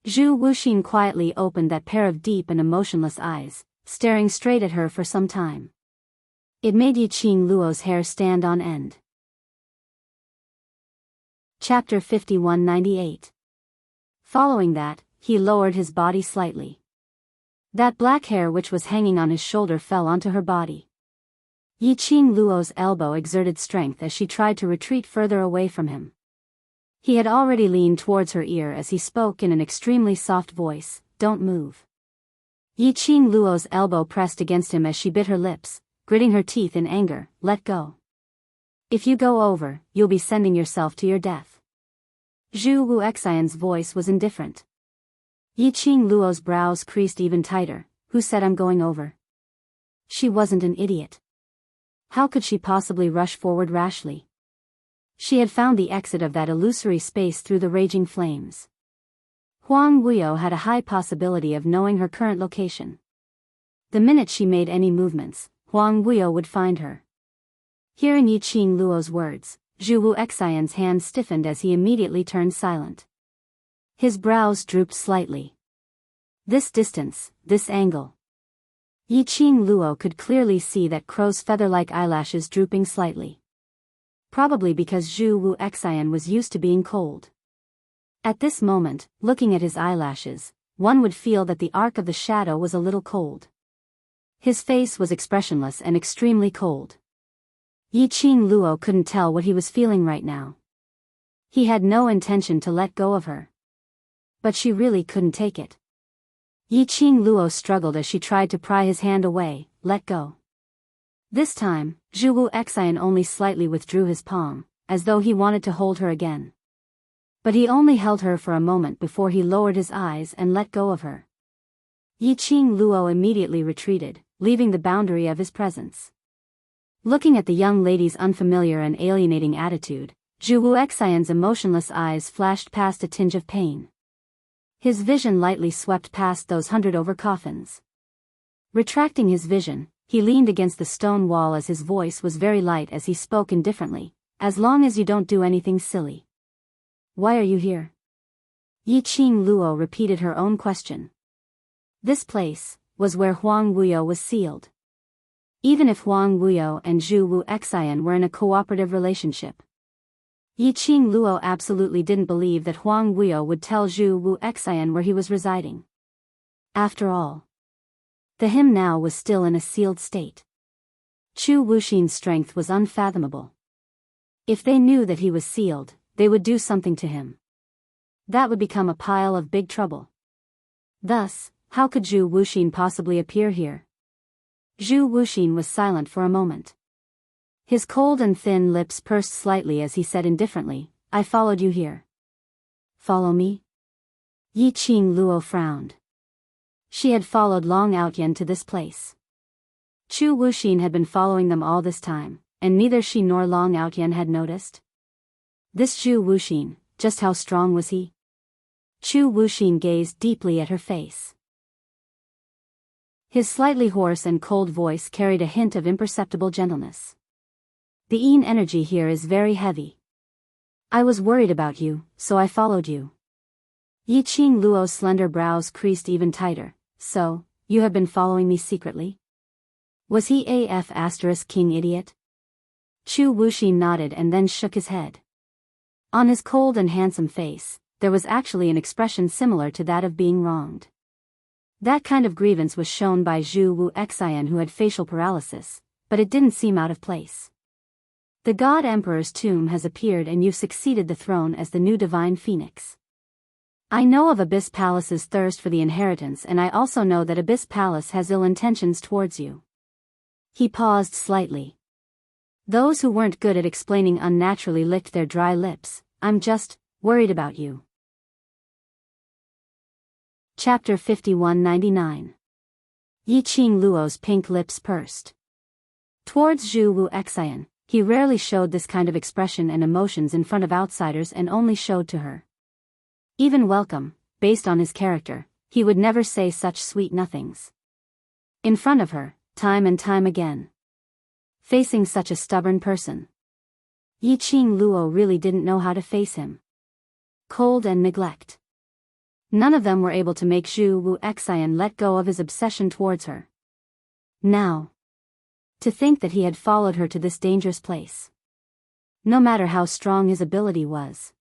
Zhu Wuxin quietly opened that pair of deep and emotionless eyes, staring straight at her for some time. It made Yiqing Luo's hair stand on end. Chapter 5198. Following that, he lowered his body slightly. That black hair which was hanging on his shoulder fell onto her body. Yiqing Luo's elbow exerted strength as she tried to retreat further away from him. He had already leaned towards her ear as he spoke in an extremely soft voice, "Don't move." Yiqing Luo's elbow pressed against him as she bit her lips, gritting her teeth in anger. "Let go. If you go over, you'll be sending yourself to your death." Zhu Wuxian's voice was indifferent. Yiqing Luo's brows creased even tighter. "Who said I'm going over?" She wasn't an idiot. How could she possibly rush forward rashly? She had found the exit of that illusory space through the raging flames. Huang Wuyo had a high possibility of knowing her current location. The minute she made any movements, Huang Wuyo would find her. Hearing Yiqing Luo's words, Zhu Wuxian's hand stiffened as he immediately turned silent. His brows drooped slightly. This distance, this angle. Yiqing Luo could clearly see that crow's feather-like eyelashes drooping slightly. Probably because Zhu Wuxian was used to being cold. At this moment, looking at his eyelashes, one would feel that the arc of the shadow was a little cold. His face was expressionless and extremely cold. Yiqing Luo couldn't tell what he was feeling right now. He had no intention to let go of her. But she really couldn't take it. Yiqing Luo struggled as she tried to pry his hand away. "Let go." This time, Zhu Wuxian only slightly withdrew his palm, as though he wanted to hold her again. But he only held her for a moment before he lowered his eyes and let go of her. Yiqing Luo immediately retreated, leaving the boundary of his presence. Looking at the young lady's unfamiliar and alienating attitude, Zhu Wuxian's emotionless eyes flashed past a tinge of pain. His vision lightly swept past those 100 coffins. Retracting his vision, he leaned against the stone wall as his voice was very light as he spoke indifferently. "As long as you don't do anything silly." "Why are you here?" Yiqing Luo repeated her own question. This place was where Huang Wuyo was sealed. Even if Huang Wuyo and Zhu Wuxian were in a cooperative relationship, Yiqing Luo absolutely didn't believe that Huang Wuyo would tell Zhu Wuxian where he was residing. After all, the him now was still in a sealed state. Zhu Wuxin's strength was unfathomable. If they knew that he was sealed, they would do something to him. That would become a pile of big trouble. Thus, how could Zhu Wuxin possibly appear here? Zhu Wuxin was silent for a moment. His cold and thin lips pursed slightly as he said indifferently, I followed you here. Follow me? Yi Qing Luo frowned. She had followed Long Outyan to this place. Chu Wuxin had been following them all this time, and neither she nor Long Outyan had noticed. This Zhu Wuxin, just how strong was he? Chu Wuxin gazed deeply at her face. His slightly hoarse and cold voice carried a hint of imperceptible gentleness. The Yin energy here is very heavy. I was worried about you, so I followed you. Yi Qing Luo's slender brows creased even tighter. So, you have been following me secretly? Was he king idiot? Chu Wuxin nodded and then shook his head. On his cold and handsome face, there was actually an expression similar to that of being wronged. That kind of grievance was shown by Zhu Wu Xian, who had facial paralysis, but it didn't seem out of place. The God Emperor's tomb has appeared and you've succeeded the throne as the new divine phoenix. I know of Abyss Palace's thirst for the inheritance, and I also know that Abyss Palace has ill intentions towards you. He paused slightly. Those who weren't good at explaining unnaturally licked their dry lips. I'm just worried about you. Chapter 5199. Yi Qing Luo's pink lips pursed. Towards Zhu Wu Xian, he rarely showed this kind of expression and emotions in front of outsiders and only showed to her. Even welcome, based on his character, he would never say such sweet nothings. In front of her, time and time again. Facing such a stubborn person. Yi Qing Luo really didn't know how to face him. Cold and neglect. None of them were able to make Zhu Wu Xian let go of his obsession towards her. Now. To think that he had followed her to this dangerous place. No matter how strong his ability was.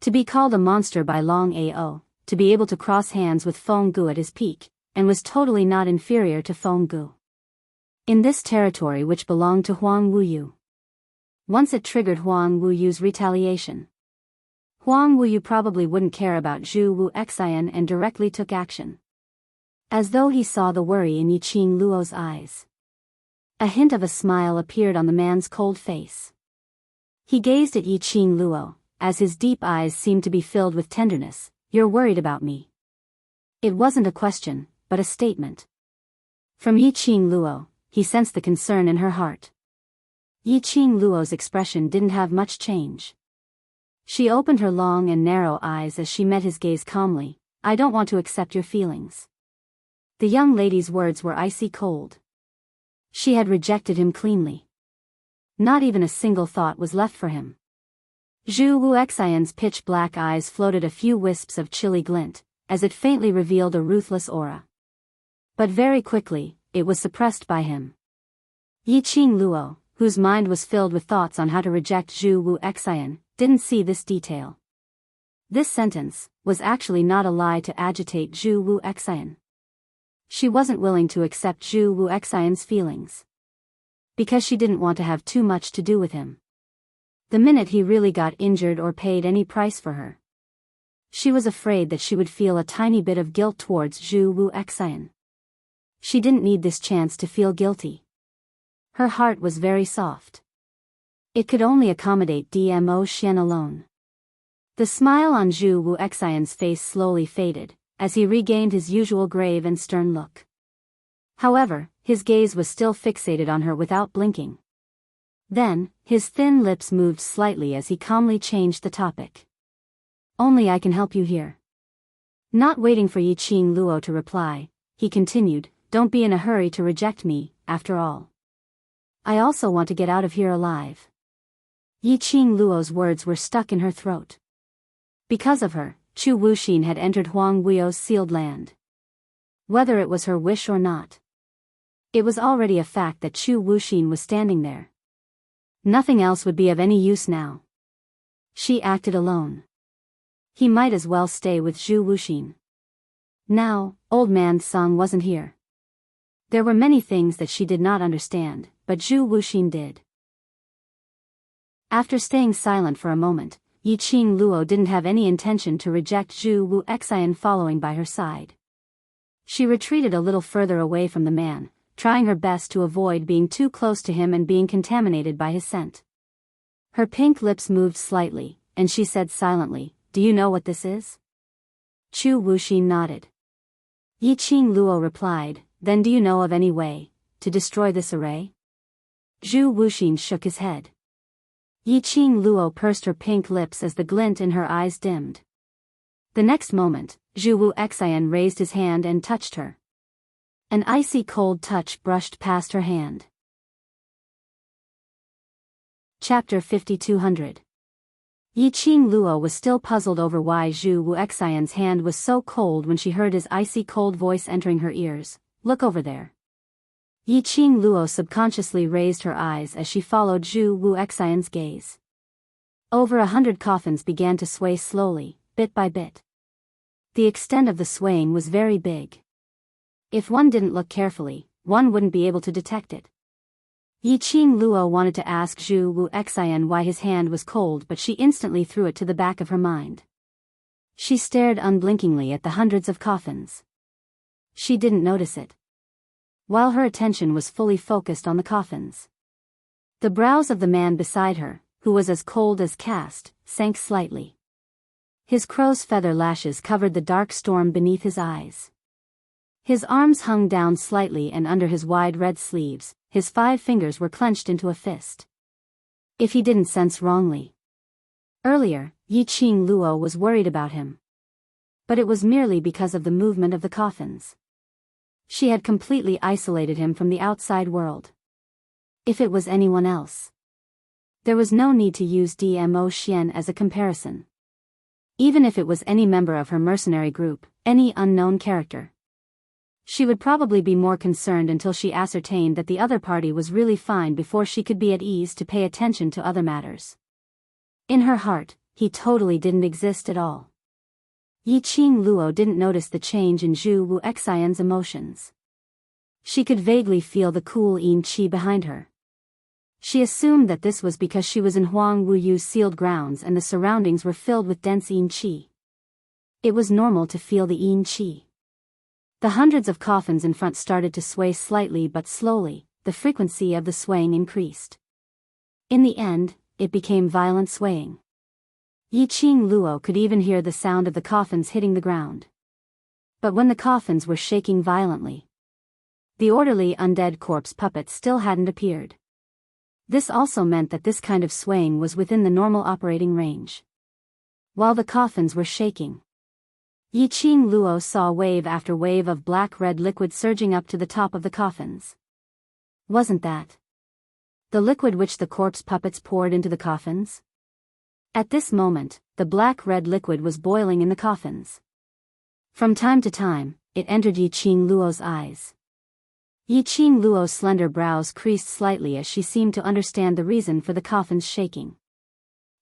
To be called a monster by Long Ao, to be able to cross hands with Feng Gu at his peak, and was totally not inferior to Feng Gu. In this territory which belonged to Huang Wuyu. Once it triggered Huang Wuyu's retaliation. Huang Wuyu probably wouldn't care about Zhu Wu Xian and directly took action. As though he saw the worry in Yi Qing Luo's eyes. A hint of a smile appeared on the man's cold face. He gazed at Yi Qing Luo, as his deep eyes seemed to be filled with tenderness. You're worried about me. It wasn't a question, but a statement. From Yi Qing Luo, he sensed the concern in her heart. Yi Qing Luo's expression didn't have much change. She opened her long and narrow eyes as she met his gaze calmly. I don't want to accept your feelings. The young lady's words were icy cold. She had rejected him cleanly. Not even a single thought was left for him. Zhu Wu Xian's pitch-black eyes floated a few wisps of chilly glint, as it faintly revealed a ruthless aura. But very quickly, it was suppressed by him. Yi Qing Luo, whose mind was filled with thoughts on how to reject Zhu Wu Xian, didn't see this detail. This sentence was actually not a lie to agitate Zhu Wu Xian. She wasn't willing to accept Zhu Wu Xian's feelings. Because she didn't want to have too much to do with him. The minute he really got injured or paid any price for her. She was afraid that she would feel a tiny bit of guilt towards Zhu Wu Xian. She didn't need this chance to feel guilty. Her heart was very soft. It could only accommodate Dmo Xian alone. The smile on Zhu Wu Xian's face slowly faded, as he regained his usual grave and stern look. However, his gaze was still fixated on her without blinking. Then, his thin lips moved slightly as he calmly changed the topic. Only I can help you here. Not waiting for Yi Qing Luo to reply, he continued, don't be in a hurry to reject me, after all. I also want to get out of here alive. Yi Qing Luo's words were stuck in her throat. Because of her, Chu Wuxin had entered Huang Wuyo's sealed land. Whether it was her wish or not. It was already a fact that Chu Wuxin was standing there. Nothing else would be of any use now. She acted alone. He might as well stay with Zhu Wuxin. Now, old man Song wasn't here. There were many things that she did not understand, but Zhu Wuxin did. After staying silent for a moment, Yi Qing Luo didn't have any intention to reject Zhu Wu Xian following by her side. She retreated a little further away from the man, trying her best to avoid being too close to him and being contaminated by his scent. Her pink lips moved slightly, and she said silently, "Do you know what this is?" Chu Wuxin nodded. Yi Qing Luo replied, "Then do you know of any way to destroy this array?" Zhu Wuxin shook his head. Yi Qing Luo pursed her pink lips as the glint in her eyes dimmed. The next moment, Zhu Wu Xian raised his hand and touched her. An icy cold touch brushed past her hand. Chapter 5200. Yi Qing Luo was still puzzled over why Zhu Wu Xian's hand was so cold when she heard his icy cold voice entering her ears. "Look over there." Yi Qing Luo subconsciously raised her eyes as she followed Zhu Wu Xian's gaze. Over 100 coffins began to sway slowly, bit by bit. The extent of the swaying was very big. If one didn't look carefully, one wouldn't be able to detect it. Yi Qing Luo wanted to ask Zhu Wu Xian why his hand was cold, but she instantly threw it to the back of her mind. She stared unblinkingly at the hundreds of coffins. She didn't notice it, while her attention was fully focused on the coffins. The brows of the man beside her, who was as cold as cast, sank slightly. His crow's feather lashes covered the dark storm beneath his eyes. His arms hung down slightly, and under his wide red sleeves, his 5 fingers were clenched into a fist. If he didn't sense wrongly. Earlier, Yi Qing Luo was worried about him. But it was merely because of the movement of the coffins. She had completely isolated him from the outside world. If it was anyone else, there was no need to use Dmo Xian as a comparison. Even if it was any member of her mercenary group, any unknown character, she would probably be more concerned until she ascertained that the other party was really fine before she could be at ease to pay attention to other matters. In her heart, he totally didn't exist at all. Yi Qing Luo didn't notice the change in Zhu Wu Xian's emotions. She could vaguely feel the cool yin qi behind her. She assumed that this was because she was in Huang Wuyu's sealed grounds and the surroundings were filled with dense yin qi. It was normal to feel the yin qi. The hundreds of coffins in front started to sway slightly but slowly. The frequency of the swaying increased. In the end, it became violent swaying. Yi Qing Luo could even hear the sound of the coffins hitting the ground. But when the coffins were shaking violently, the orderly undead corpse puppet still hadn't appeared. This also meant that this kind of swaying was within the normal operating range. While the coffins were shaking, Yi Qing Luo saw wave after wave of black-red liquid surging up to the top of the coffins. Wasn't that the liquid which the corpse puppets poured into the coffins? At this moment, the black-red liquid was boiling in the coffins. From time to time, it entered Yi Qing Luo's eyes. Yi Qing Luo's slender brows creased slightly as she seemed to understand the reason for the coffin's shaking.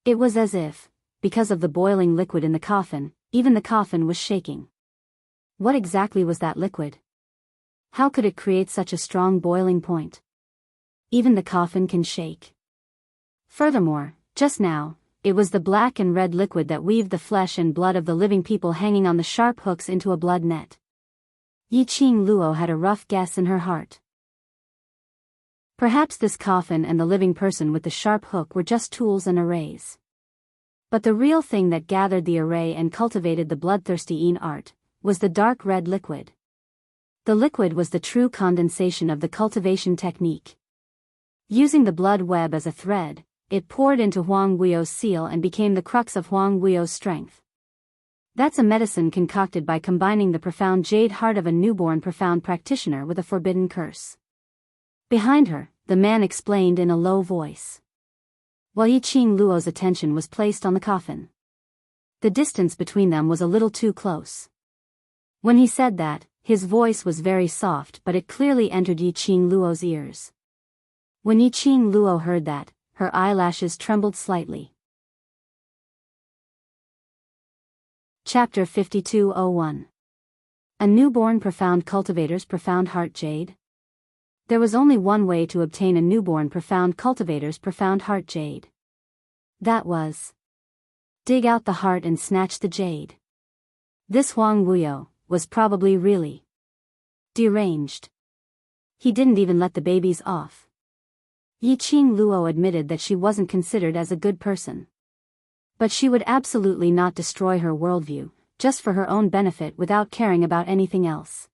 It was as if, because of the boiling liquid in the coffin, even the coffin was shaking. What exactly was that liquid? How could it create such a strong boiling point? Even the coffin can shake. Furthermore, just now, it was the black and red liquid that weaved the flesh and blood of the living people hanging on the sharp hooks into a blood net. Yi Qing Luo had a rough guess in her heart. Perhaps this coffin and the living person with the sharp hook were just tools and arrays. But the real thing that gathered the array and cultivated the bloodthirsty yin art was the dark red liquid. The liquid was the true condensation of the cultivation technique. Using the blood web as a thread, it poured into Huang Wuyu's seal and became the crux of Huang Wuyu's strength. That's a medicine concocted by combining the profound jade heart of a newborn profound practitioner with a forbidden curse. Behind her, the man explained in a low voice, while Yi Qing Luo's attention was placed on the coffin. The distance between them was a little too close. When he said that, his voice was very soft, but it clearly entered Yi Qing Luo's ears. When Yi Qing Luo heard that, her eyelashes trembled slightly. Chapter 5201. A newborn profound cultivator's profound heart jade? There was only one way to obtain a newborn profound cultivator's profound heart jade. That was dig out the heart and snatch the jade. This Huang Wuyo was probably really deranged. He didn't even let the babies off. Yiqing Luo admitted that she wasn't considered as a good person. But she would absolutely not destroy her worldview, just for her own benefit without caring about anything else.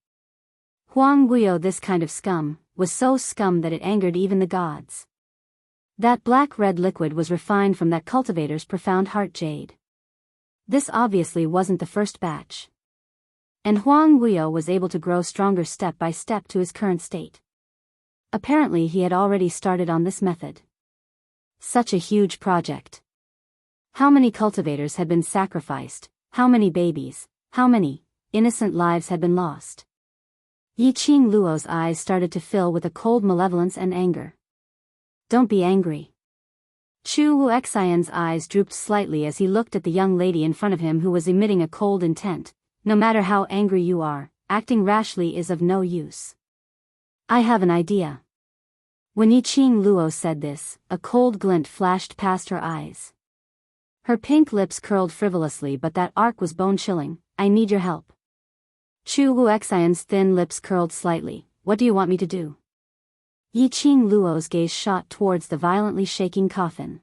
Huang Guiyou, this kind of scum, was so scum that it angered even the gods. That black-red liquid was refined from that cultivator's profound heart jade. This obviously wasn't the first batch. And Huang Guiyou was able to grow stronger step by step to his current state. Apparently he had already started on this method. Such a huge project. How many cultivators had been sacrificed, how many babies, how many innocent lives had been lost? Yiqing Luo's eyes started to fill with a cold malevolence and anger. Don't be angry. Chu Wuxian's eyes drooped slightly as he looked at the young lady in front of him who was emitting a cold intent. No matter how angry you are, acting rashly is of no use. I have an idea. When Yiqing Luo said this, a cold glint flashed past her eyes. Her pink lips curled frivolously, but that arc was bone-chilling. I need your help. Chu Wuxian's thin lips curled slightly. What do you want me to do? Yiqing Luo's gaze shot towards the violently shaking coffin.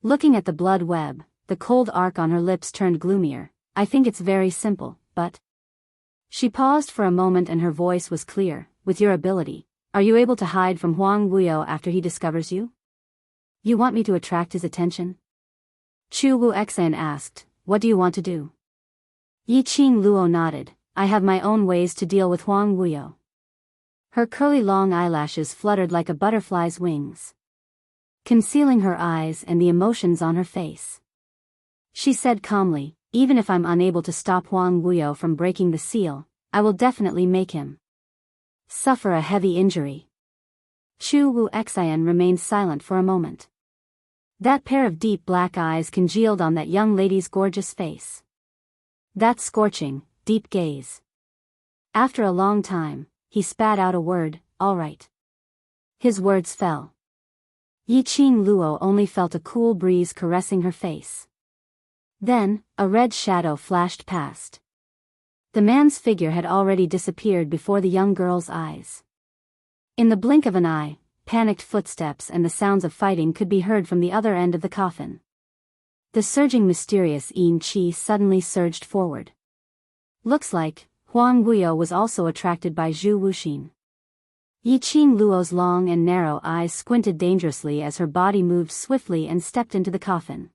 Looking at the blood web, the cold arc on her lips turned gloomier. I think it's very simple, but... She paused for a moment and her voice was clear. With your ability, are you able to hide from Huang Guiyou after he discovers you? You want me to attract his attention? Chu Wuxian asked, what do you want to do? Yiqing Luo nodded, I have my own ways to deal with Huang Guiyou. Her curly long eyelashes fluttered like a butterfly's wings, concealing her eyes and the emotions on her face. She said calmly, even if I'm unable to stop Huang Guiyou from breaking the seal, I will definitely make him suffer a heavy injury. Chu Wuxian remained silent for a moment. That pair of deep black eyes congealed on that young lady's gorgeous face. That scorching, deep gaze. After a long time, he spat out a word, all right. His words fell. Yiqing Luo only felt a cool breeze caressing her face. Then, a red shadow flashed past. The man's figure had already disappeared before the young girl's eyes. In the blink of an eye, panicked footsteps and the sounds of fighting could be heard from the other end of the coffin. The surging mysterious Yin Qi suddenly surged forward. Looks like Huang Guiyou was also attracted by Zhu Wuxin. Yiqing Luo's long and narrow eyes squinted dangerously as her body moved swiftly and stepped into the coffin.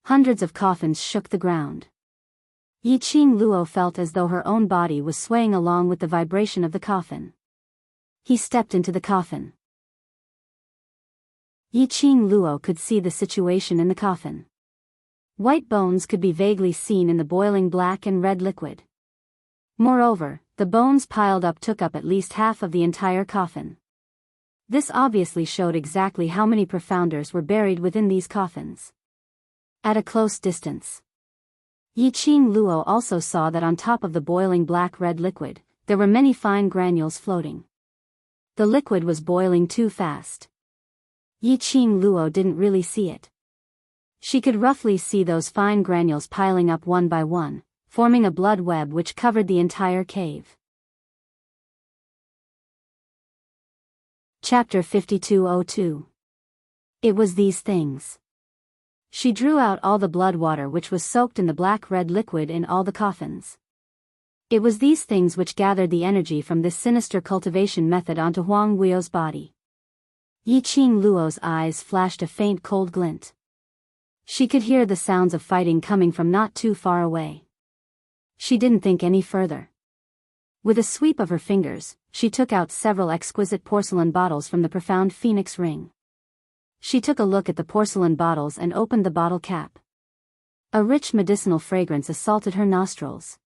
Hundreds of coffins shook the ground. Yiqing Luo felt as though her own body was swaying along with the vibration of the coffin. He stepped into the coffin. Yiqing Luo could see the situation in the coffin. White bones could be vaguely seen in the boiling black and red liquid. Moreover, the bones piled up took up at least half of the entire coffin. This obviously showed exactly how many profounders were buried within these coffins. At a close distance, Yiqing Luo also saw that on top of the boiling black-red liquid, there were many fine granules floating. The liquid was boiling too fast. Yiqing Luo didn't really see it. She could roughly see those fine granules piling up one by one, forming a blood web which covered the entire cave. Chapter 5202. It was these things. She drew out all the blood water which was soaked in the black-red liquid in all the coffins. It was these things which gathered the energy from this sinister cultivation method onto Huang Guiyou's body. Yiqing Luo's eyes flashed a faint cold glint. She could hear the sounds of fighting coming from not too far away. She didn't think any further. With a sweep of her fingers, she took out several exquisite porcelain bottles from the profound phoenix ring. She took a look at the porcelain bottles and opened the bottle cap. A rich medicinal fragrance assaulted her nostrils.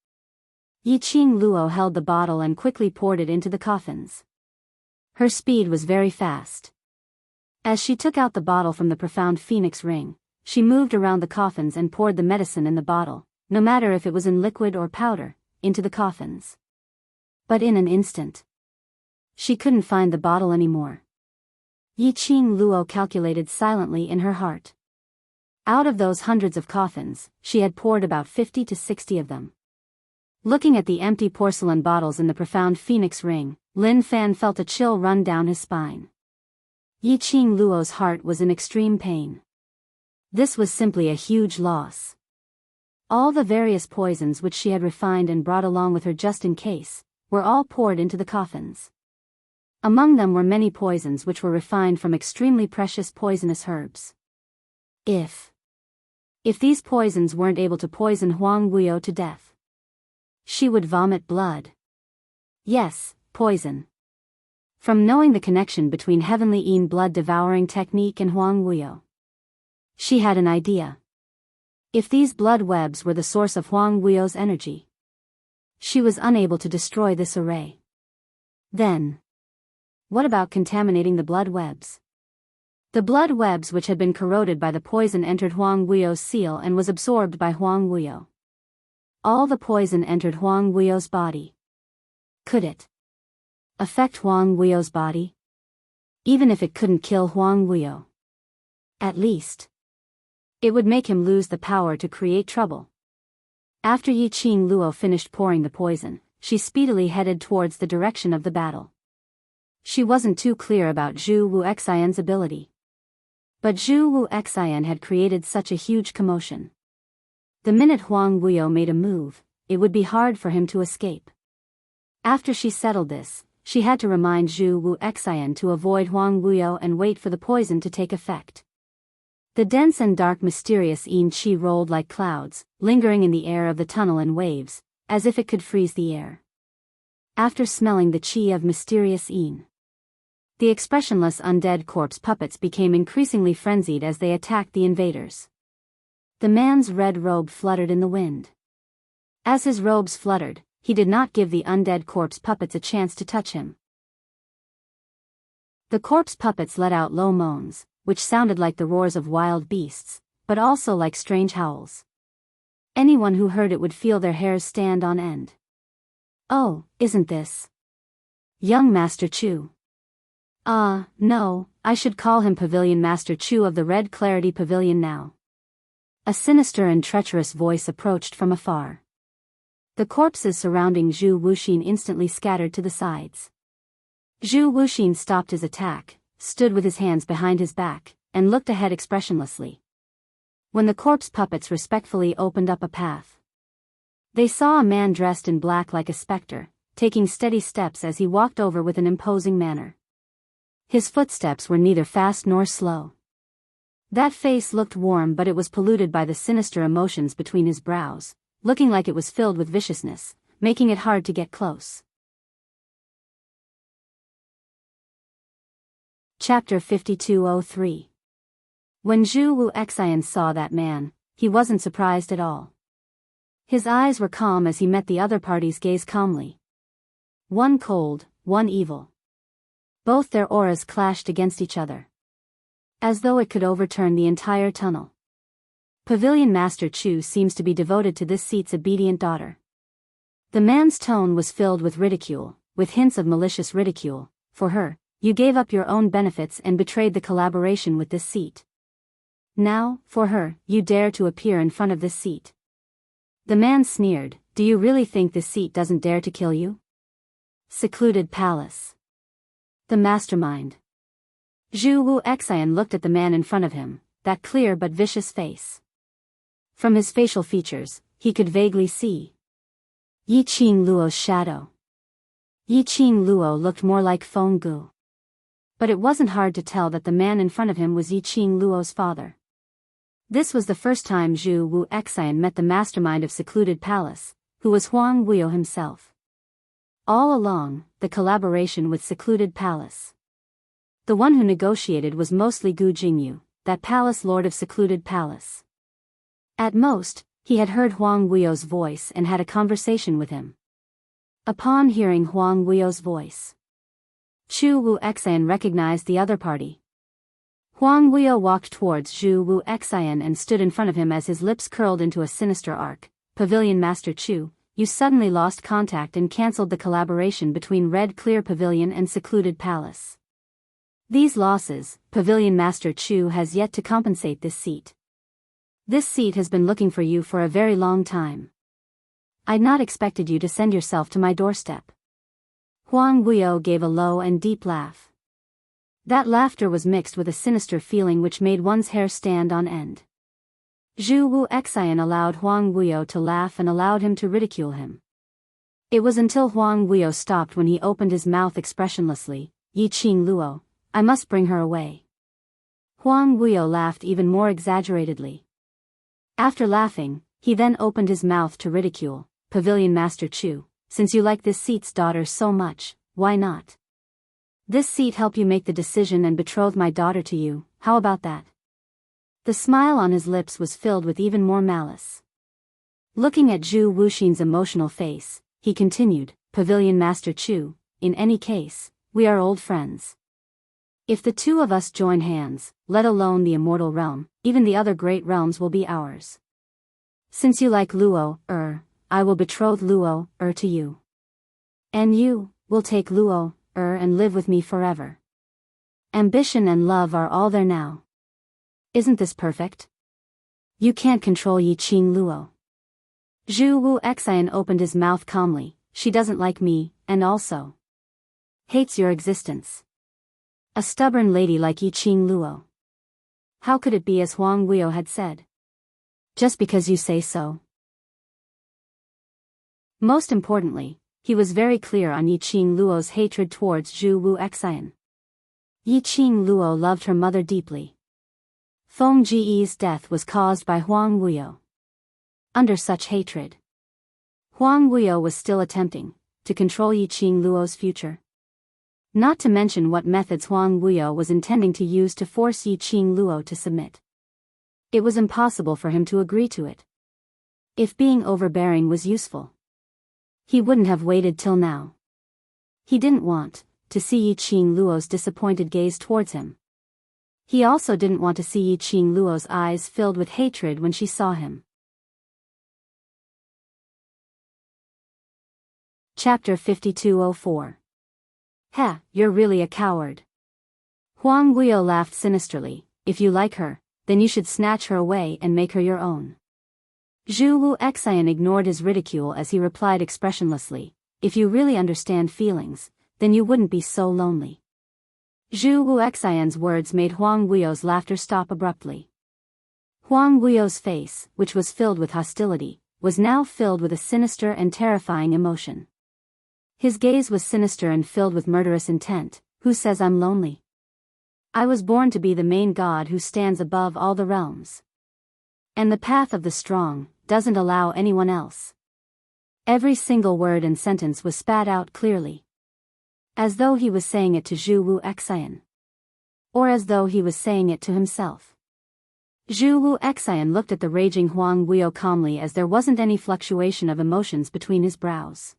Yiqing Luo held the bottle and quickly poured it into the coffins. Her speed was very fast. As she took out the bottle from the profound phoenix ring, she moved around the coffins and poured the medicine in the bottle, no matter if it was in liquid or powder, into the coffins. But in an instant, she couldn't find the bottle anymore. Yiqing Luo calculated silently in her heart. Out of those hundreds of coffins, she had poured about 50 to 60 of them. Looking at the empty porcelain bottles in the profound phoenix ring, Lin Fan felt a chill run down his spine. Yi Qing Luo's heart was in extreme pain. This was simply a huge loss. All the various poisons which she had refined and brought along with her just in case, were all poured into the coffins. Among them were many poisons which were refined from extremely precious poisonous herbs. If these poisons weren't able to poison Huang Guiyou to death, she would vomit blood. Yes, poison. From knowing the connection between Heavenly Yin blood-devouring technique and Huang Guiyou, she had an idea. If these blood webs were the source of Huang Guiyou's energy, she was unable to destroy this array. Then, what about contaminating the blood webs? The blood webs which had been corroded by the poison entered Huang Guiyou's seal and was absorbed by Huang Guiyou. All the poison entered Huang Guiyou's body. Could it affect Huang Guiyou's body? Even if it couldn't kill Huang Guiyou, at least it would make him lose the power to create trouble. After Yi Qing Luo finished pouring the poison, she speedily headed towards the direction of the battle. She wasn't too clear about Zhu Wu Xian's ability. But Zhu Wu Xian had created such a huge commotion. The minute Huang Guiyou made a move, it would be hard for him to escape. After she settled this, she had to remind Zhu Wu Xian to avoid Huang Guiyou and wait for the poison to take effect. The dense and dark mysterious Yin Qi rolled like clouds, lingering in the air of the tunnel in waves, as if it could freeze the air. After smelling the Qi of mysterious Yin, the expressionless undead corpse puppets became increasingly frenzied as they attacked the invaders. The man's red robe fluttered in the wind. As his robes fluttered, he did not give the undead corpse puppets a chance to touch him. The corpse puppets let out low moans, which sounded like the roars of wild beasts, but also like strange howls. Anyone who heard it would feel their hairs stand on end. Oh, isn't this young Master Chu? No, I should call him Pavilion Master Chu of the Red Clarity Pavilion now. A sinister and treacherous voice approached from afar. The corpses surrounding Zhu Wuxin instantly scattered to the sides. Zhu Wuxin stopped his attack, stood with his hands behind his back, and looked ahead expressionlessly. When the corpse puppets respectfully opened up a path, they saw a man dressed in black like a specter, taking steady steps as he walked over with an imposing manner. His footsteps were neither fast nor slow. That face looked warm, but it was polluted by the sinister emotions between his brows, looking like it was filled with viciousness, making it hard to get close. Chapter 5203. When Zhu Wu Xian saw that man, he wasn't surprised at all. His eyes were calm as he met the other party's gaze calmly. One cold, one evil. Both their auras clashed against each other, as though it could overturn the entire tunnel. Pavilion Master Chu seems to be devoted to this seat's obedient daughter. The man's tone was filled with ridicule, with hints of malicious ridicule. For her, you gave up your own benefits and betrayed the collaboration with this seat. Now, for her, you dare to appear in front of this seat. The man sneered, do you really think this seat doesn't dare to kill you? Secluded Palace. The mastermind. Zhu Wu Xian looked at the man in front of him, that clear but vicious face. From his facial features, he could vaguely see Yi Qing Luo's shadow. Yi Qing Luo looked more like Feng Gu. But it wasn't hard to tell that the man in front of him was Yi Qing Luo's father. This was the first time Zhu Wu Xian met the mastermind of Secluded Palace, who was Huang Guiyou himself. All along, the collaboration with Secluded Palace. The one who negotiated was mostly Gu Jingyu, that palace lord of Secluded Palace. At most, he had heard Huang Guiyou's voice and had a conversation with him. Upon hearing Huang Guiyou's voice, Zhu Wu Xian recognized the other party. Huang Guiyou walked towards Zhu Wu Xian and stood in front of him as his lips curled into a sinister arc. Pavilion Master Chu, you suddenly lost contact and cancelled the collaboration between Red Clear Pavilion and Secluded Palace. These losses, Pavilion Master Chu has yet to compensate this seat. This seat has been looking for you for a very long time. I'd not expected you to send yourself to my doorstep. Huang Guiyou gave a low and deep laugh. That laughter was mixed with a sinister feeling which made one's hair stand on end. Zhu Wu Xian allowed Huang Guiyou to laugh and allowed him to ridicule him. It was until Huang Guiyou stopped when he opened his mouth expressionlessly. Yi Qing Luo, I must bring her away. Huang Guiyou laughed even more exaggeratedly. After laughing, he then opened his mouth to ridicule. Pavilion Master Chu, since you like this seat's daughter so much, why not? This seat help you make the decision and betroth my daughter to you, how about that? The smile on his lips was filled with even more malice. Looking at Zhu Wuxin's emotional face, he continued, Pavilion Master Chu, in any case, we are old friends. If the two of us join hands, let alone the immortal realm, even the other great realms will be ours. Since you like Luo, I will betroth Luo, to you. And you, will take Luo, and live with me forever. Ambition and love are all there now. Isn't this perfect? You can't control Yi Qing Luo. Zhu Wu Xian opened his mouth calmly, she doesn't like me, and also hates your existence. A stubborn lady like Yi Qing Luo. How could it be as Huang Guiyou had said? Just because you say so. Most importantly, he was very clear on Yi Qing Luo's hatred towards Zhu Wu Xian. Yi Qing Luo loved her mother deeply. Feng Ji's death was caused by Huang Guiyou. Under such hatred, Huang Guiyou was still attempting to control Yi Qing Luo's future. Not to mention what methods Huang Guiyou was intending to use to force Yi Qing Luo to submit. It was impossible for him to agree to it. If being overbearing was useful, he wouldn't have waited till now. He didn't want to see Yi Qing Luo's disappointed gaze towards him. He also didn't want to see Yi Qing Luo's eyes filled with hatred when she saw him. Chapter 5204. Heh, you're really a coward. Huang Guiyou laughed sinisterly. If you like her, then you should snatch her away and make her your own. Zhu Wu Xian ignored his ridicule as he replied expressionlessly, if you really understand feelings, then you wouldn't be so lonely. Zhu Wu Xian's words made Huang Guiyou's laughter stop abruptly. Huang Guiyou's face, which was filled with hostility, was now filled with a sinister and terrifying emotion. His gaze was sinister and filled with murderous intent. Who says I'm lonely? I was born to be the main god who stands above all the realms. And the path of the strong doesn't allow anyone else. Every single word and sentence was spat out clearly. As though he was saying it to Zhu Wu Xian. Or as though he was saying it to himself. Zhu Wu Xian looked at the raging Huang Guiyou calmly as there wasn't any fluctuation of emotions between his brows.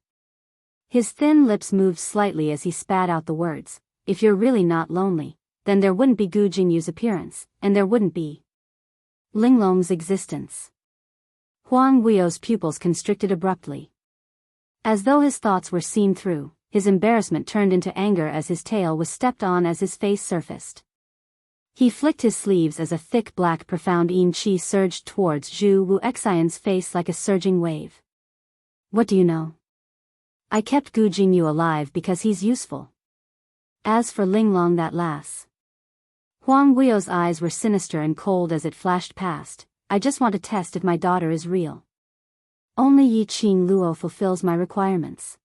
His thin lips moved slightly as he spat out the words, if you're really not lonely, then there wouldn't be Gu Jingyu's appearance, and there wouldn't be Linglong's existence. Huang Guiyou's pupils constricted abruptly. As though his thoughts were seen through, his embarrassment turned into anger as his tail was stepped on as his face surfaced. He flicked his sleeves as a thick black profound yin qi surged towards Zhu Wu Xian's face like a surging wave. What do you know? I kept Gu Jingyu alive because he's useful. As for Linglong, that lass. Huang Guiyou's eyes were sinister and cold as it flashed past. I just want to test if my daughter is real. Only Yi Qing Luo fulfills my requirements.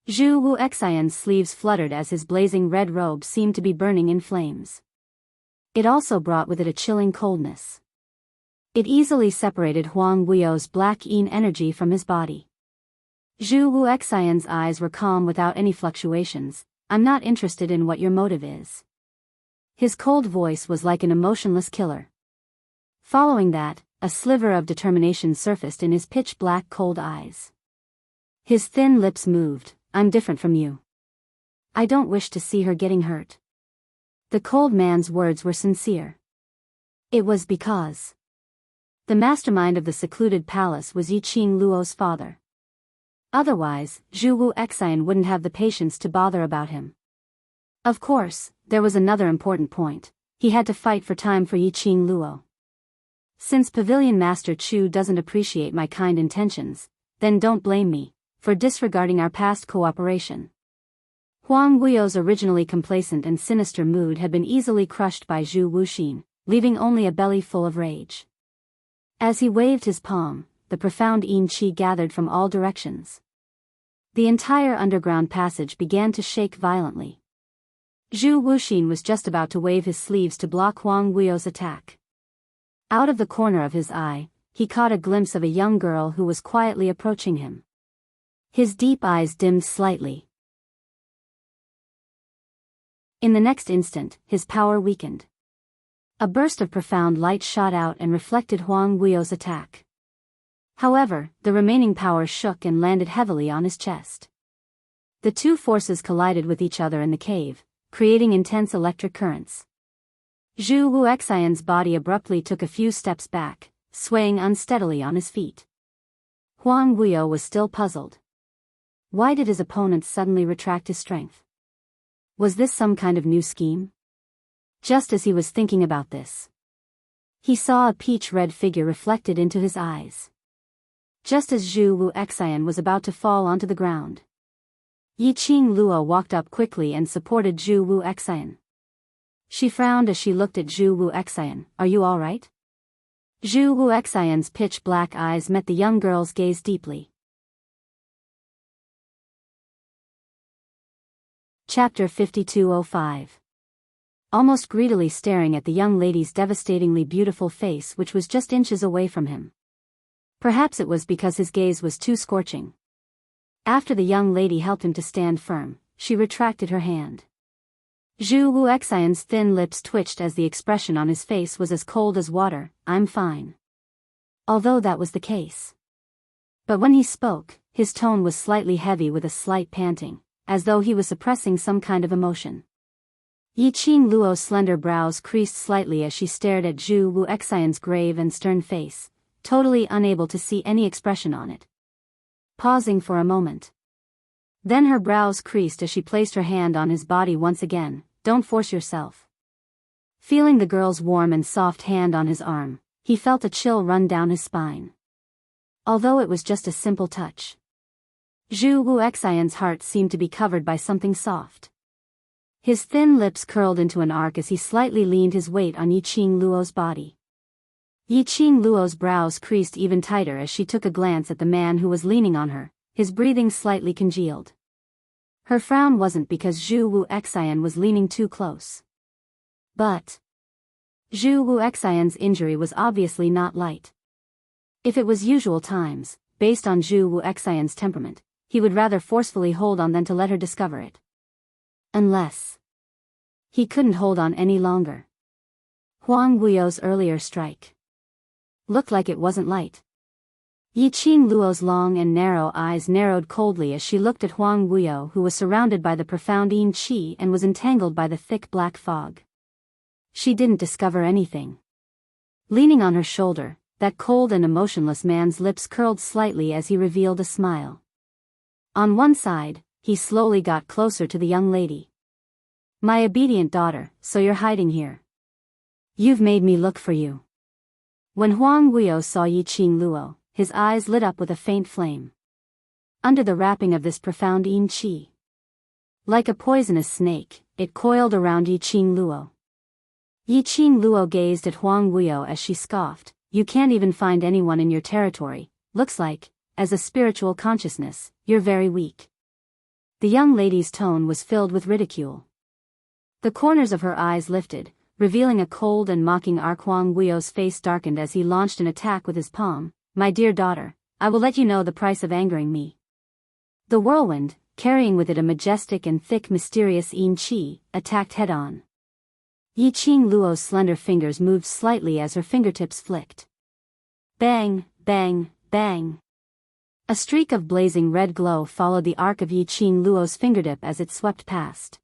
Zhu Wu Xian's sleeves fluttered as his blazing red robe seemed to be burning in flames. It also brought with it a chilling coldness. It easily separated Huang Guiyou's black yin energy from his body. Zhu Wu Xian's eyes were calm without any fluctuations. I'm not interested in what your motive is. His cold voice was like an emotionless killer. Following that, a sliver of determination surfaced in his pitch-black cold eyes. His thin lips moved. I'm different from you. I don't wish to see her getting hurt. The cold man's words were sincere. It was because the mastermind of the secluded palace was Yi Qing Luo's father. Otherwise, Zhu Wu Xian wouldn't have the patience to bother about him. Of course, there was another important point. He had to fight for time for Yi Qing Luo. Since Pavilion Master Chu doesn't appreciate my kind intentions, then don't blame me for disregarding our past cooperation. Huang Wuyo's originally complacent and sinister mood had been easily crushed by Zhu Wuxin, leaving only a belly full of rage. As he waved his palm, the profound yin qi gathered from all directions. The entire underground passage began to shake violently. Zhu Wuxin was just about to wave his sleeves to block Huang Wuyo's attack. Out of the corner of his eye, he caught a glimpse of a young girl who was quietly approaching him. His deep eyes dimmed slightly. In the next instant, his power weakened. A burst of profound light shot out and reflected Huang Wuyo's attack. However, the remaining power shook and landed heavily on his chest. The two forces collided with each other in the cave, creating intense electric currents. Zhu Wuxian's body abruptly took a few steps back, swaying unsteadily on his feet. Huang Wuyo was still puzzled. Why did his opponent suddenly retract his strength? Was this some kind of new scheme? Just as he was thinking about this, he saw a peach-red figure reflected into his eyes. Just as Zhu Wuxian was about to fall onto the ground, Yiqing Luo walked up quickly and supported Zhu Wuxian. She frowned as she looked at Zhu Wuxian. "Are you all right?" Zhu Wuxian's pitch-black eyes met the young girl's gaze deeply. Chapter 5205. Almost greedily staring at the young lady's devastatingly beautiful face, which was just inches away from him. Perhaps it was because his gaze was too scorching. After the young lady helped him to stand firm, she retracted her hand. Zhu Wuxian's thin lips twitched as the expression on his face was as cold as water. "I'm fine." Although that was the case. But when he spoke, his tone was slightly heavy with a slight panting, as though he was suppressing some kind of emotion. Yiqing Luo's slender brows creased slightly as she stared at Zhu Wuxian's grave and stern face, totally unable to see any expression on it. Pausing for a moment. Then her brows creased as she placed her hand on his body once again. "Don't force yourself." Feeling the girl's warm and soft hand on his arm, he felt a chill run down his spine. Although it was just a simple touch, Zhu Wuxian's heart seemed to be covered by something soft. His thin lips curled into an arc as he slightly leaned his weight on Yiqing Luo's body. Yiqing Luo's brows creased even tighter as she took a glance at the man who was leaning on her, his breathing slightly congealed. Her frown wasn't because Zhu Wuxian was leaning too close. But Zhu Wuxian's injury was obviously not light. If it was usual times, based on Zhu Wuxian's temperament, he would rather forcefully hold on than to let her discover it. Unless he couldn't hold on any longer. Huang Wuyo's earlier strike looked like it wasn't light. Yiqing Luo's long and narrow eyes narrowed coldly as she looked at Huang Wuyo, who was surrounded by the profound yin qi and was entangled by the thick black fog. She didn't discover anything. Leaning on her shoulder, that cold and emotionless man's lips curled slightly as he revealed a smile. On one side, he slowly got closer to the young lady. "My obedient daughter, so you're hiding here. You've made me look for you." When Huang Wuyo saw Yiqing Luo, his eyes lit up with a faint flame. Under the wrapping of this profound yin qi, like a poisonous snake, it coiled around Yiqing Luo. Yiqing Luo gazed at Huang Wuyo as she scoffed. "You can't even find anyone in your territory. Looks like, as a spiritual consciousness, you're very weak." The young lady's tone was filled with ridicule. The corners of her eyes lifted, revealing a cold and mocking arc. Huang Wuyo's face darkened as he launched an attack with his palm. "My dear daughter, I will let you know the price of angering me." The whirlwind, carrying with it a majestic and thick mysterious yin qi, attacked head-on. Yiqing Luo's slender fingers moved slightly as her fingertips flicked. Bang, bang, bang. A streak of blazing red glow followed the arc of Yiqing Luo's fingertip as it swept past.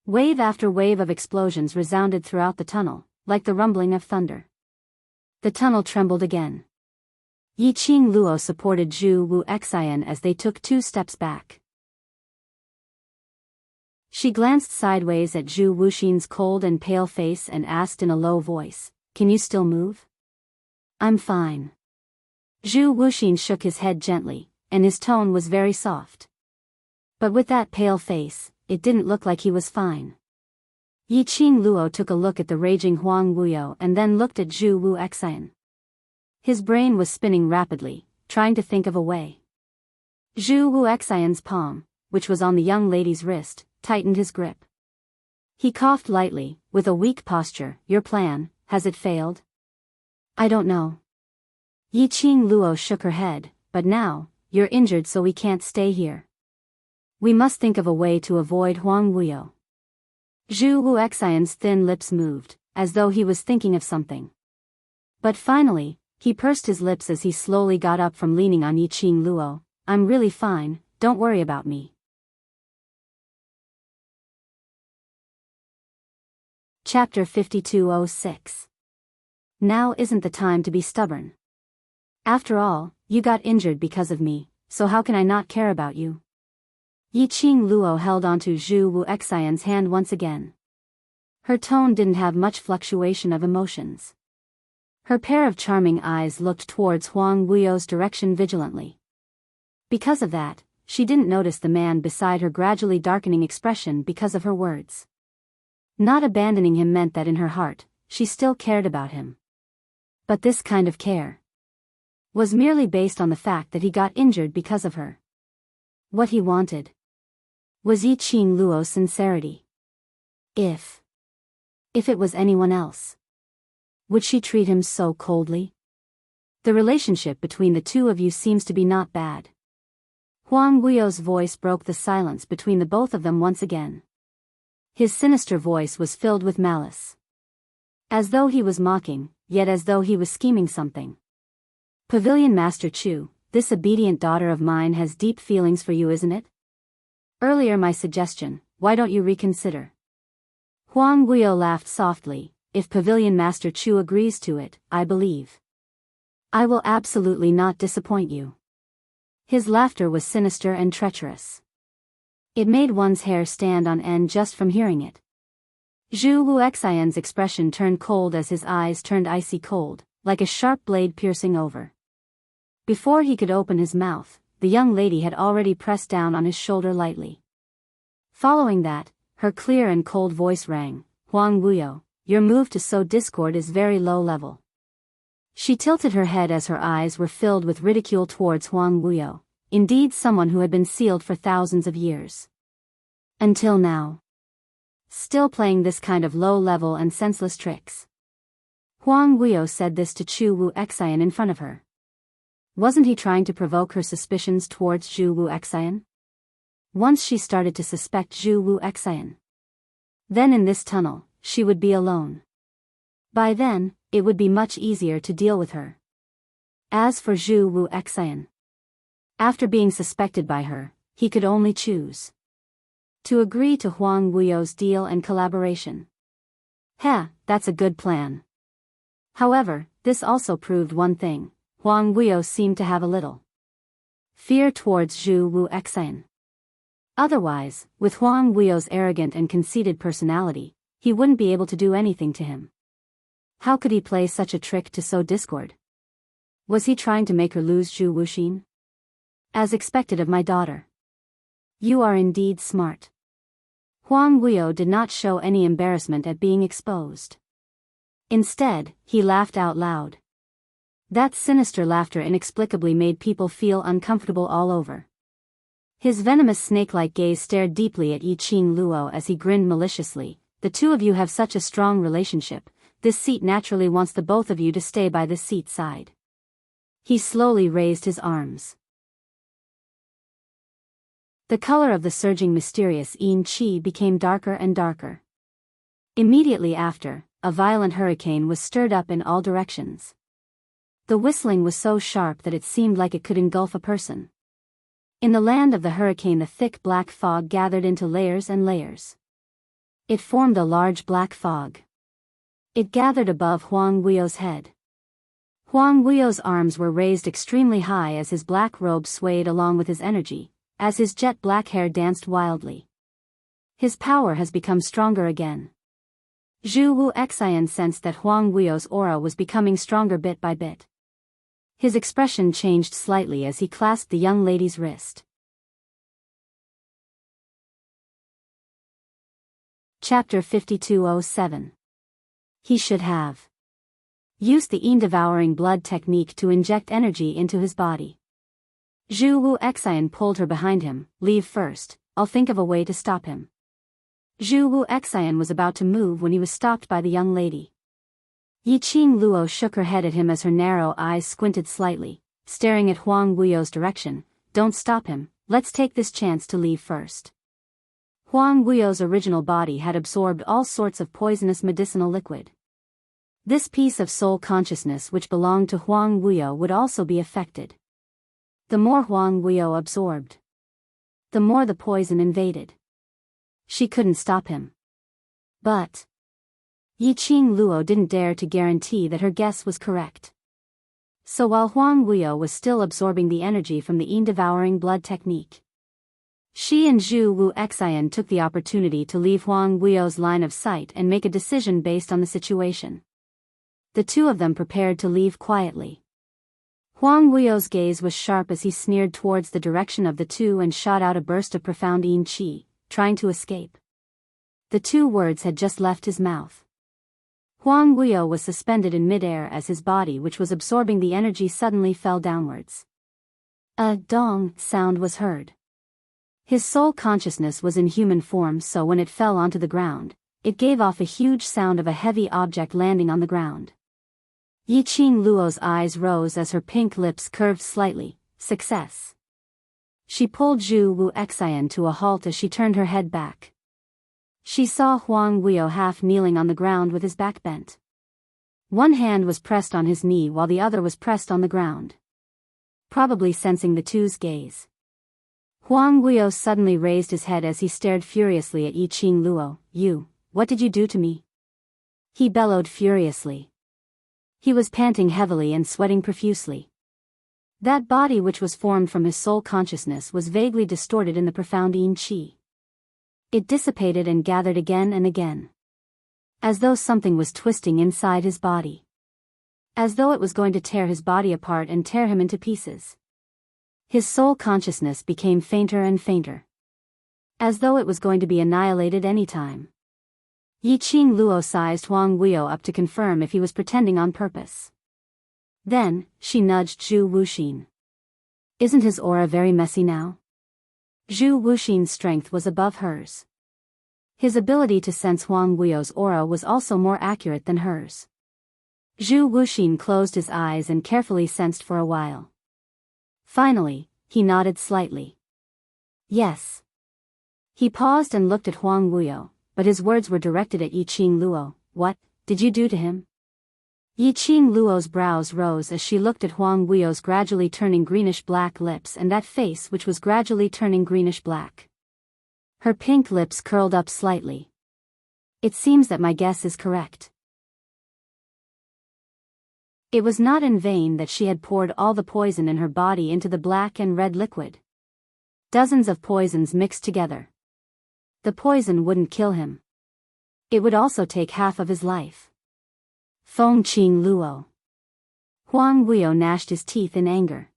Wave after wave of explosions resounded throughout the tunnel, like the rumbling of thunder. The tunnel trembled again. Yiqing Luo supported Zhu Wuxian as they took 2 steps back. She glanced sideways at Zhu Wuxin's cold and pale face and asked in a low voice, "Can you still move?" "I'm fine." Zhu Wuxin shook his head gently, and his tone was very soft. But with that pale face, it didn't look like he was fine. Yiqing Luo took a look at the raging Huang Wuyo and then looked at Zhu Wu Xian. His brain was spinning rapidly, trying to think of a way. Zhu Wu Xian's palm, which was on the young lady's wrist, tightened his grip. He coughed lightly, with a weak posture. Your plan, has it failed? I don't know. Yiqing Luo shook her head, but now, you're injured so we can't stay here. We must think of a way to avoid Huang Wuyo. Zhu Wu Xian's thin lips moved, as though he was thinking of something. But finally, he pursed his lips as he slowly got up from leaning on Yiqing Luo. I'm really fine, don't worry about me. Chapter 5206. Now isn't the time to be stubborn. After all, you got injured because of me, so how can I not care about you? Yiqing Luo held onto Zhu Wu Xian's hand once again. Her tone didn't have much fluctuation of emotions. Her pair of charming eyes looked towards Huang Wuyo's direction vigilantly. Because of that, she didn't notice the man beside her gradually darkening expression because of her words. Not abandoning him meant that in her heart, she still cared about him. But this kind of care was merely based on the fact that he got injured because of her. What he wanted was Yiqing Luo's sincerity. If it was anyone else, would she treat him so coldly? The relationship between the two of you seems to be not bad. Huang Wuyo's voice broke the silence between the both of them once again. His sinister voice was filled with malice. As though he was mocking, yet as though he was scheming something. Pavilion Master Chu, this obedient daughter of mine has deep feelings for you, isn't it? Earlier my suggestion, why don't you reconsider? Huang Wuyo laughed softly. If Pavilion Master Chu agrees to it, I believe I will absolutely not disappoint you. His laughter was sinister and treacherous. It made one's hair stand on end just from hearing it. Zhu Wu Xian's expression turned cold as his eyes turned icy cold, like a sharp blade piercing over. Before he could open his mouth, the young lady had already pressed down on his shoulder lightly. Following that, her clear and cold voice rang, Huang Wuyo, your move to sow discord is very low level. She tilted her head as her eyes were filled with ridicule towards Huang Wuyo, indeed someone who had been sealed for thousands of years. Until now. Still playing this kind of low-level and senseless tricks. Huang Wuyo said this to Zhu Wu Xian in front of her. Wasn't he trying to provoke her suspicions towards Zhu Wu Xian? Once she started to suspect Zhu Wu Xian, then in this tunnel, she would be alone. By then, it would be much easier to deal with her. As for Zhu Wu Xian, after being suspected by her, he could only choose to agree to Huang Wuyo's deal and collaboration. That's a good plan. However, this also proved one thing, Huang Wuyo seemed to have a little fear towards Zhu Wu Xian. Otherwise, with Huang Wuyo's arrogant and conceited personality, he wouldn't be able to do anything to him. How could he play such a trick to sow discord? Was he trying to make her lose Zhu Wuxin? As expected of my daughter. You are indeed smart. Huang Wuyo did not show any embarrassment at being exposed. Instead, he laughed out loud. That sinister laughter inexplicably made people feel uncomfortable all over. His venomous snake-like gaze stared deeply at Yiqing Luo as he grinned maliciously. The two of you have such a strong relationship, this seat naturally wants the both of you to stay by this seat side. He slowly raised his arms. The color of the surging mysterious yin qi became darker and darker. Immediately after, a violent hurricane was stirred up in all directions. The whistling was so sharp that it seemed like it could engulf a person. In the land of the hurricane, the thick black fog gathered into layers and layers. It formed a large black fog. It gathered above Huang Wuyo's head. Huang Wuyo's arms were raised extremely high as his black robe swayed along with his energy, as his jet black hair danced wildly. His power has become stronger again. Zhu Wu Xian sensed that Huang Wuyo's aura was becoming stronger bit by bit. His expression changed slightly as he clasped the young lady's wrist. Chapter 5207. He should have used the devouring blood technique to inject energy into his body. Zhu Wu Xian pulled her behind him. Leave first, I'll think of a way to stop him. Zhu Wu Xian was about to move when he was stopped by the young lady. Yiqing Luo shook her head at him as her narrow eyes squinted slightly, staring at Huang Wuyo's direction. Don't stop him, let's take this chance to leave first. Huang Wuyo's original body had absorbed all sorts of poisonous medicinal liquid. This piece of soul consciousness which belonged to Huang Wuyo would also be affected. The more Huang Wuyo absorbed, the more the poison invaded. She couldn't stop him. But Yiqing Luo didn't dare to guarantee that her guess was correct. So while Huang Wuyo was still absorbing the energy from the devouring blood technique, she and Zhu Wu Xian took the opportunity to leave Huang Wuyo's line of sight and make a decision based on the situation. The two of them prepared to leave quietly. Huang Wuyo's gaze was sharp as he sneered towards the direction of the two and shot out a burst of profound yin qi, trying to escape. The two words had just left his mouth. Huang Wuyo was suspended in midair as his body, which was absorbing the energy, suddenly fell downwards. A dong sound was heard. His soul consciousness was in human form, so when it fell onto the ground, it gave off a huge sound of a heavy object landing on the ground. Yiqing Luo's eyes rose as her pink lips curved slightly. Success. She pulled Zhu Wu Xian to a halt as she turned her head back. She saw Huang Wuyo half kneeling on the ground with his back bent. One hand was pressed on his knee while the other was pressed on the ground. Probably sensing the two's gaze, Huang Wuyo suddenly raised his head as he stared furiously at Yiqing Luo. You, what did you do to me? He bellowed furiously. He was panting heavily and sweating profusely. That body which was formed from his soul consciousness was vaguely distorted in the profound yin qi. It dissipated and gathered again and again. As though something was twisting inside his body. As though it was going to tear his body apart and tear him into pieces. His soul consciousness became fainter and fainter. As though it was going to be annihilated any time. Yiqing Luo sized Huang Wuyo up to confirm if he was pretending on purpose. Then, she nudged Zhu Wuxin. Isn't his aura very messy now? Zhu Wuxin's strength was above hers. His ability to sense Huang Wuyo's aura was also more accurate than hers. Zhu Wuxin closed his eyes and carefully sensed for a while. Finally, he nodded slightly. Yes. He paused and looked at Huang Wuyo, but his words were directed at Yiqing Luo. What did you do to him? Yiqing Luo's brows rose as she looked at Huang Wuyo's gradually turning greenish-black lips and that face which was gradually turning greenish-black. Her pink lips curled up slightly. It seems that my guess is correct. It was not in vain that she had poured all the poison in her body into the black and red liquid. Dozens of poisons mixed together. The poison wouldn't kill him. It would also take half of his life. Fengqing Luo. Huang Wuyo gnashed his teeth in anger.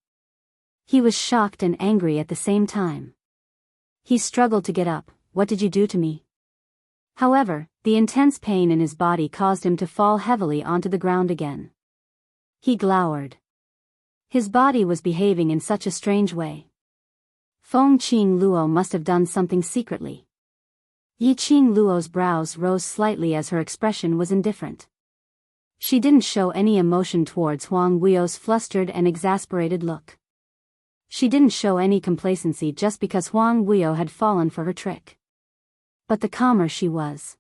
He was shocked and angry at the same time. He struggled to get up. What did you do to me? However, the intense pain in his body caused him to fall heavily onto the ground again. He glowered. His body was behaving in such a strange way. Fengqing Luo must have done something secretly. Yiqing Luo's brows rose slightly as her expression was indifferent. She didn't show any emotion towards Huang Wuyo's flustered and exasperated look. She didn't show any complacency just because Huang Wuyo had fallen for her trick. But the calmer she was,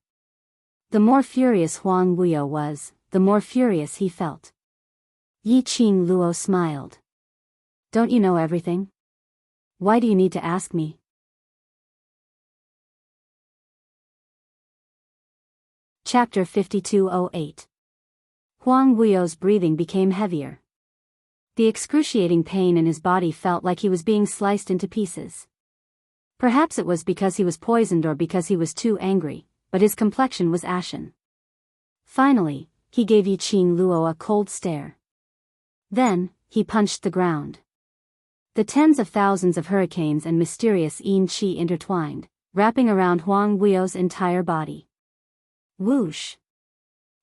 the more furious Huang Wuyo was, the more furious he felt. Yiqing Luo smiled. Don't you know everything? Why do you need to ask me? Chapter 5208. Huang Wuyo's breathing became heavier. The excruciating pain in his body felt like he was being sliced into pieces. Perhaps it was because he was poisoned or because he was too angry, but his complexion was ashen. Finally, he gave Yiqing Luo a cold stare. Then, he punched the ground. The tens of thousands of hurricanes and mysterious yin qi intertwined, wrapping around Huang Wuyo's entire body. Whoosh!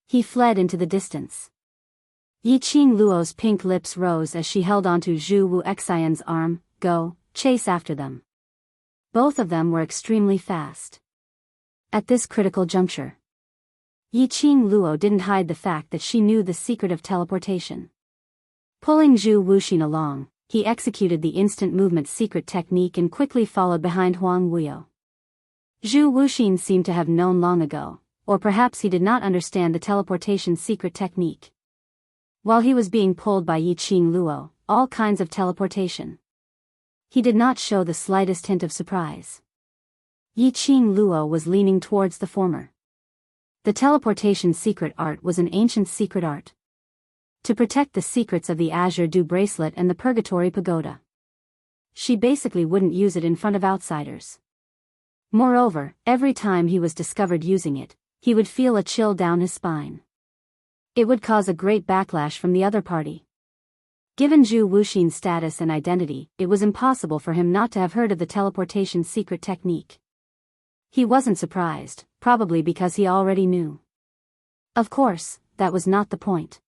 He fled into the distance. Yiqing Luo's pink lips rose as she held onto Zhu Wu Xian's arm. Go, chase after them. Both of them were extremely fast. At this critical juncture, Yiqing Luo didn't hide the fact that she knew the secret of teleportation. Pulling Zhu Wuxin along, he executed the instant movement secret technique and quickly followed behind Huang Wuyo. Zhu Wuxin seemed to have known long ago, or perhaps he did not understand the teleportation secret technique. While he was being pulled by Yiqing Luo, all kinds of teleportation, he did not show the slightest hint of surprise. Yiqing Luo was leaning towards the former. The teleportation secret art was an ancient secret art to protect the secrets of the Azure Dew Bracelet and the Purgatory Pagoda. She basically wouldn't use it in front of outsiders. Moreover, every time he was discovered using it, he would feel a chill down his spine. It would cause a great backlash from the other party. Given Zhu Wuxin's status and identity, it was impossible for him not to have heard of the teleportation secret technique. He wasn't surprised, probably because he already knew. Of course, that was not the point.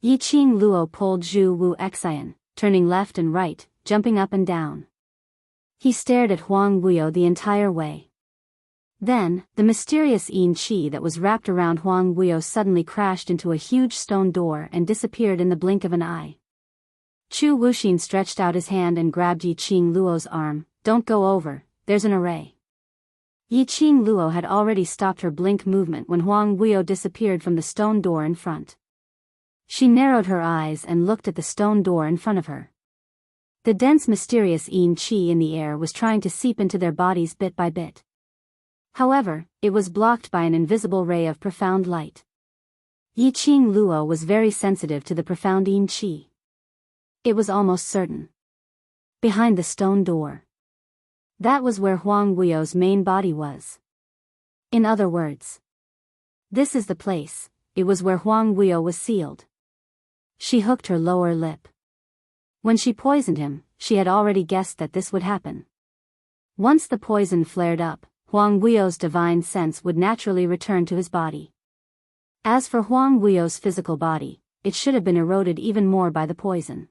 Yiqing Luo pulled Zhu Wu Xian, turning left and right, jumping up and down. He stared at Huang Wuyo the entire way. Then, the mysterious yin qi that was wrapped around Huang Wuyo suddenly crashed into a huge stone door and disappeared in the blink of an eye. Zhu Wuxin stretched out his hand and grabbed Yiqing Luo's arm. Don't go over, there's an array. Yiqing Luo had already stopped her blink movement when Huang Wuyo disappeared from the stone door in front. She narrowed her eyes and looked at the stone door in front of her. The dense mysterious yin qi in the air was trying to seep into their bodies bit by bit. However, it was blocked by an invisible ray of profound light. Yiqing Luo was very sensitive to the profound yin qi. It was almost certain. Behind the stone door. That was where Huang Wuyo's main body was. In other words, this is the place. It was where Huang Wuyo was sealed. She hooked her lower lip. When she poisoned him, she had already guessed that this would happen. Once the poison flared up, Huang Wuyo's divine sense would naturally return to his body. As for Huang Wuyo's physical body, it should have been eroded even more by the poison.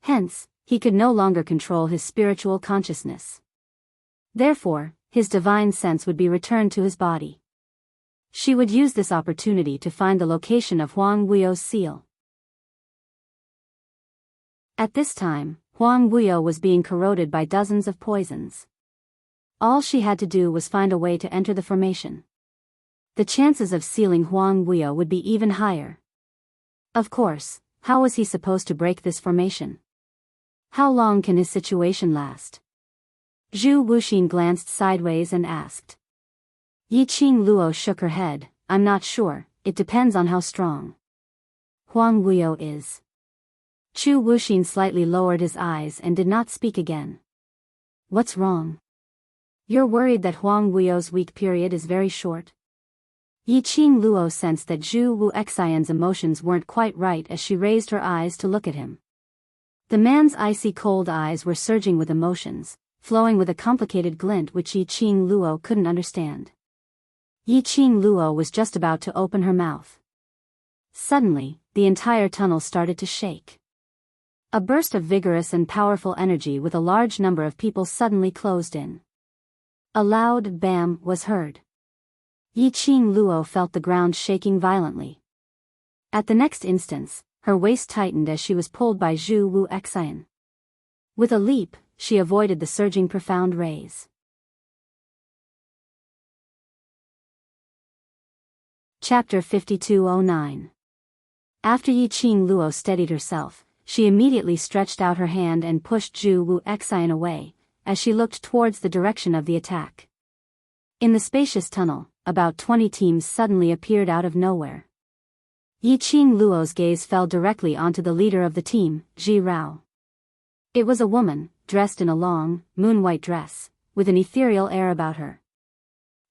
Hence, he could no longer control his spiritual consciousness. Therefore, his divine sense would be returned to his body. She would use this opportunity to find the location of Huang Wuyo's seal. At this time, Huang Wuyo was being corroded by dozens of poisons. All she had to do was find a way to enter the formation. The chances of sealing Huang Wuyo would be even higher. Of course, how was he supposed to break this formation? How long can his situation last? Zhu Wuxin glanced sideways and asked. Yiqing Luo shook her head. I'm not sure, it depends on how strong Huang Wuyo is. Zhu Wuxin slightly lowered his eyes and did not speak again. What's wrong? You're worried that Huang Wuyo's weak period is very short? Yiqing Luo sensed that Zhu Wu Xian's emotions weren't quite right as she raised her eyes to look at him. The man's icy cold eyes were surging with emotions, flowing with a complicated glint which Yiqing Luo couldn't understand. Yiqing Luo was just about to open her mouth. Suddenly, the entire tunnel started to shake. A burst of vigorous and powerful energy with a large number of people suddenly closed in. A loud bam was heard. Yiqing Luo felt the ground shaking violently. At the next instant, her waist tightened as she was pulled by Zhu Wu Xian. With a leap, she avoided the surging profound rays. Chapter 5209. After Yiqing Luo steadied herself, she immediately stretched out her hand and pushed Zhu Wu Xian away, as she looked towards the direction of the attack. In the spacious tunnel, about 20 teams suddenly appeared out of nowhere. Yiqing Luo's gaze fell directly onto the leader of the team, Ji Rao. It was a woman, dressed in a long, moon-white dress, with an ethereal air about her.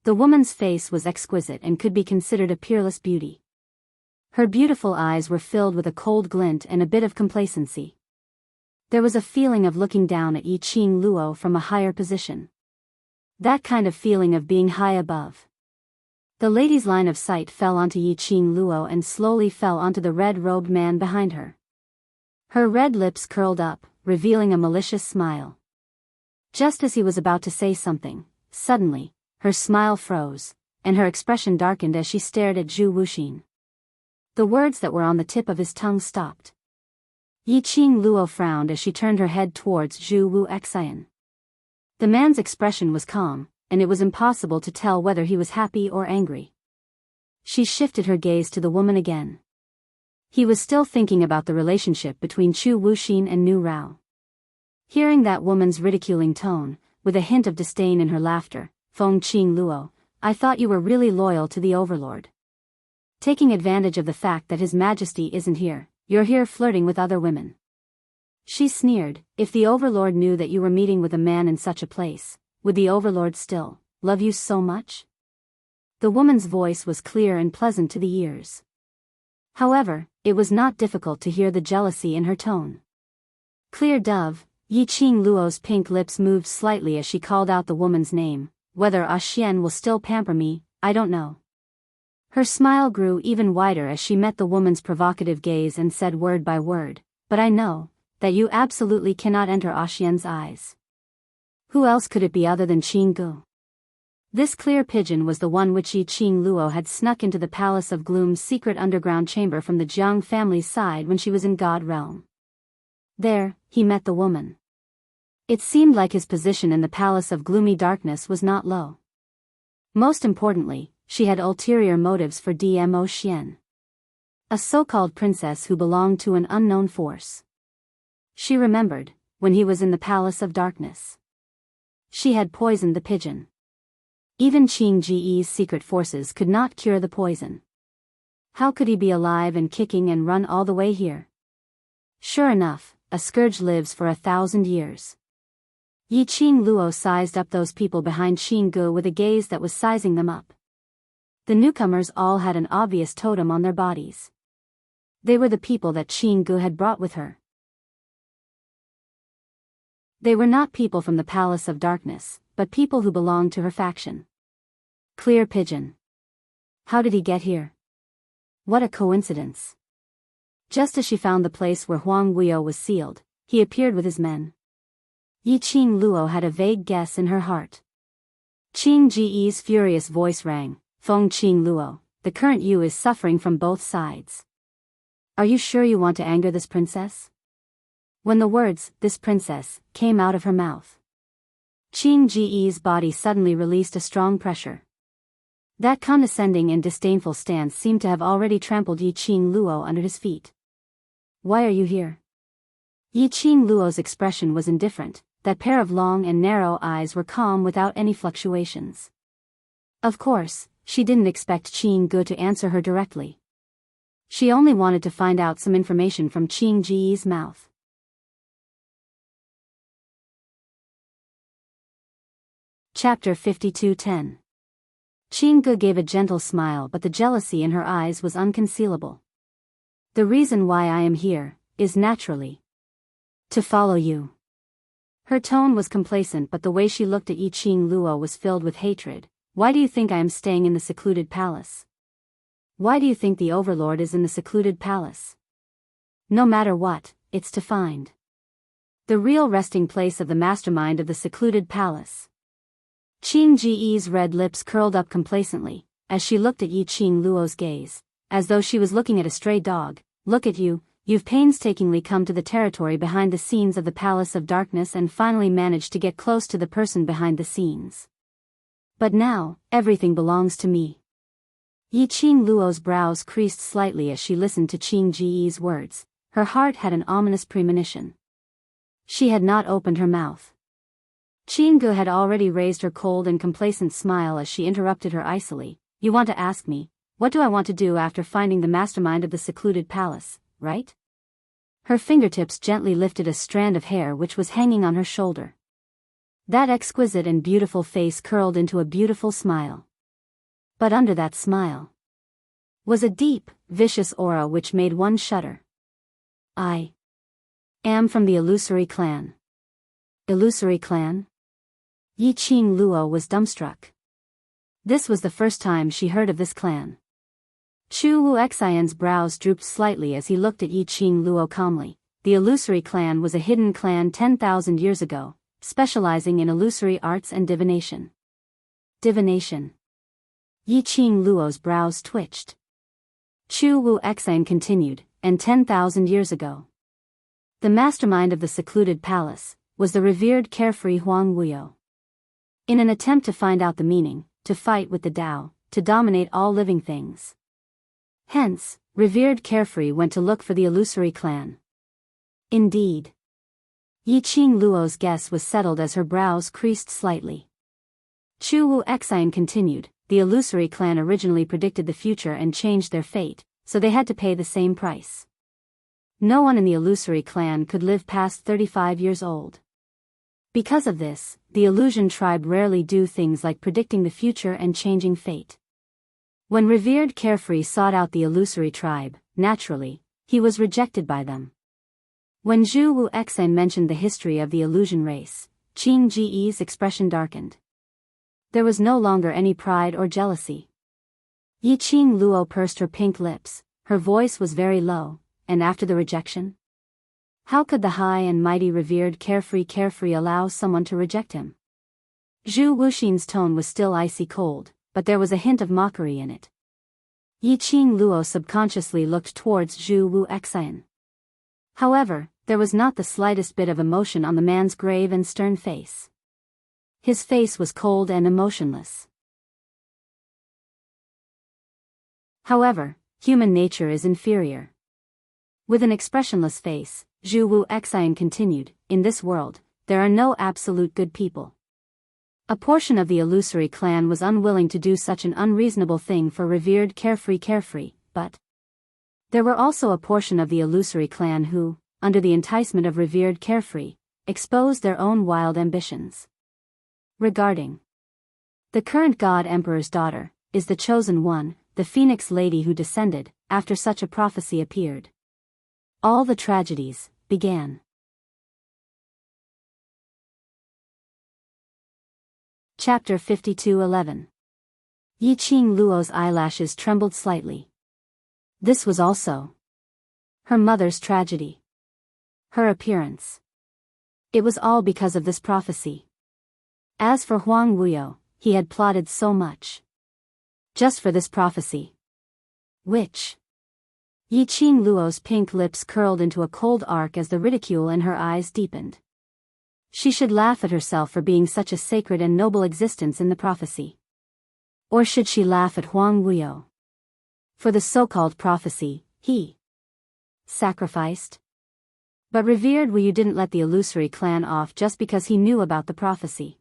The woman's face was exquisite and could be considered a peerless beauty. Her beautiful eyes were filled with a cold glint and a bit of complacency. There was a feeling of looking down at Yiqing Luo from a higher position. That kind of feeling of being high above. The lady's line of sight fell onto Yiqing Luo and slowly fell onto the red-robed man behind her. Her red lips curled up, revealing a malicious smile. Just as he was about to say something, suddenly, her smile froze, and her expression darkened as she stared at Zhu Wuxin. The words that were on the tip of his tongue stopped. Yiqing Luo frowned as she turned her head towards Zhu Wuxian. The man's expression was calm, and it was impossible to tell whether he was happy or angry. She shifted her gaze to the woman again. He was still thinking about the relationship between Chu Wuxin and Nu Rao. Hearing that woman's ridiculing tone, with a hint of disdain in her laughter, Fengqing Luo, I thought you were really loyal to the overlord. Taking advantage of the fact that His Majesty isn't here, you're here flirting with other women. She sneered, if the overlord knew that you were meeting with a man in such a place, would the overlord still love you so much? The woman's voice was clear and pleasant to the ears. However, it was not difficult to hear the jealousy in her tone. Clear dove, Yiqing Luo's pink lips moved slightly as she called out the woman's name. Whether Xian will still pamper me, I don't know. Her smile grew even wider as she met the woman's provocative gaze and said word by word, but I know that you absolutely cannot enter Xian's eyes. Who else could it be other than Qing Gu? This clear pigeon was the one which Yiqing Luo had snuck into the Palace of Gloom's secret underground chamber from the Jiang family's side when she was in God Realm. There, he met the woman. It seemed like his position in the Palace of Gloomy Darkness was not low. Most importantly, she had ulterior motives for Dmo Xian. A so-called princess who belonged to an unknown force. She remembered, when he was in the Palace of Darkness. She had poisoned the pigeon. Even Qing Ji's secret forces could not cure the poison. How could he be alive and kicking and run all the way here? Sure enough, a scourge lives for 1,000 years. Yiqing Luo sized up those people behind Qing Gu with a gaze that was sizing them up. The newcomers all had an obvious totem on their bodies. They were the people that Qing Gu had brought with her. They were not people from the Palace of Darkness, but people who belonged to her faction. Clear pigeon. How did he get here? What a coincidence. Just as she found the place where Huang Guiyou was sealed, he appeared with his men. Yiqing Luo had a vague guess in her heart. Qing Ji's furious voice rang, Fengqing Luo, the current you is suffering from both sides. Are you sure you want to anger this princess? When the words, this princess, came out of her mouth, Qing Ji's body suddenly released a strong pressure. That condescending and disdainful stance seemed to have already trampled Yiqing Luo under his feet. Why are you here? Yiqing Luo's expression was indifferent, that pair of long and narrow eyes were calm without any fluctuations. Of course, she didn't expect Qing Gu to answer her directly. She only wanted to find out some information from Qing Ji's mouth. Chapter 52:10. Qing Gu gave a gentle smile, but the jealousy in her eyes was unconcealable. The reason why I am here is naturally to follow you. Her tone was complacent, but the way she looked at Yiqing Luo was filled with hatred. Why do you think I am staying in the secluded palace? Why do you think the overlord is in the secluded palace? No matter what, it's to find the real resting place of the mastermind of the secluded palace. Qing Ji's red lips curled up complacently, as she looked at Yiqing Luo's gaze, as though she was looking at a stray dog. Look at you, you've painstakingly come to the territory behind the scenes of the Palace of Darkness and finally managed to get close to the person behind the scenes. But now, everything belongs to me. Yiqing Luo's brows creased slightly as she listened to Qing Ji's words. Her heart had an ominous premonition. She had not opened her mouth. Qing Gu had already raised her cold and complacent smile as she interrupted her icily. You want to ask me, what do I want to do after finding the mastermind of the secluded palace, right? Her fingertips gently lifted a strand of hair which was hanging on her shoulder. That exquisite and beautiful face curled into a beautiful smile. But under that smile was a deep, vicious aura which made one shudder. I am from the Illusory clan. Illusory clan? Yiqing Luo was dumbstruck. This was the first time she heard of this clan. Chu Wu Xian's brows drooped slightly as he looked at Yi Qing Luo calmly. The illusory clan was a hidden clan 10,000 years ago, specializing in illusory arts and divination. Divination. Yi Qing Luo's brows twitched. Chu Wu Xian continued, and 10,000 years ago. The mastermind of the secluded palace was the revered carefree Huang Wuyo. In an attempt to find out the meaning, to fight with the Tao, to dominate all living things. Hence, revered carefree went to look for the illusory clan. Indeed. Yi Qing Luo's guess was settled as her brows creased slightly. Chu Wu Xian continued, the illusory clan originally predicted the future and changed their fate, so they had to pay the same price. No one in the illusory clan could live past 35 years old. Because of this, the illusion tribe rarely do things like predicting the future and changing fate. When revered carefree sought out the illusory tribe, naturally, he was rejected by them. When Zhu Wu Xian mentioned the history of the illusion race, Qing Ji's expression darkened. There was no longer any pride or jealousy. Yi Qing Luo pursed her pink lips, her voice was very low, and after the rejection? How could the high and mighty revered carefree allow someone to reject him? Zhu Wuxin's tone was still icy cold, but there was a hint of mockery in it. Yi Qing Luo subconsciously looked towards Zhu Wu Xian. However, there was not the slightest bit of emotion on the man's grave and stern face. His face was cold and emotionless. However, human nature is inferior. With an expressionless face, Zhu Wu Xian continued, in this world, there are no absolute good people. A portion of the illusory clan was unwilling to do such an unreasonable thing for revered carefree, but there were also a portion of the illusory clan who, under the enticement of revered carefree, exposed their own wild ambitions. Regarding the current God Emperor's daughter, is the chosen one, the Phoenix Lady who descended, after such a prophecy appeared. All the tragedies began. Chapter 52:11. Yi Qing Luo's eyelashes trembled slightly. This was also her mother's tragedy. Her appearance. It was all because of this prophecy. As for Huang Wuyo, he had plotted so much. Just for this prophecy. Which? Yi Qing Luo's pink lips curled into a cold arc as the ridicule in her eyes deepened. She should laugh at herself for being such a sacred and noble existence in the prophecy. Or should she laugh at Huang Wuyo? For the so-called prophecy, he sacrificed. But revered Wuyo didn't let the illusory clan off just because he knew about the prophecy.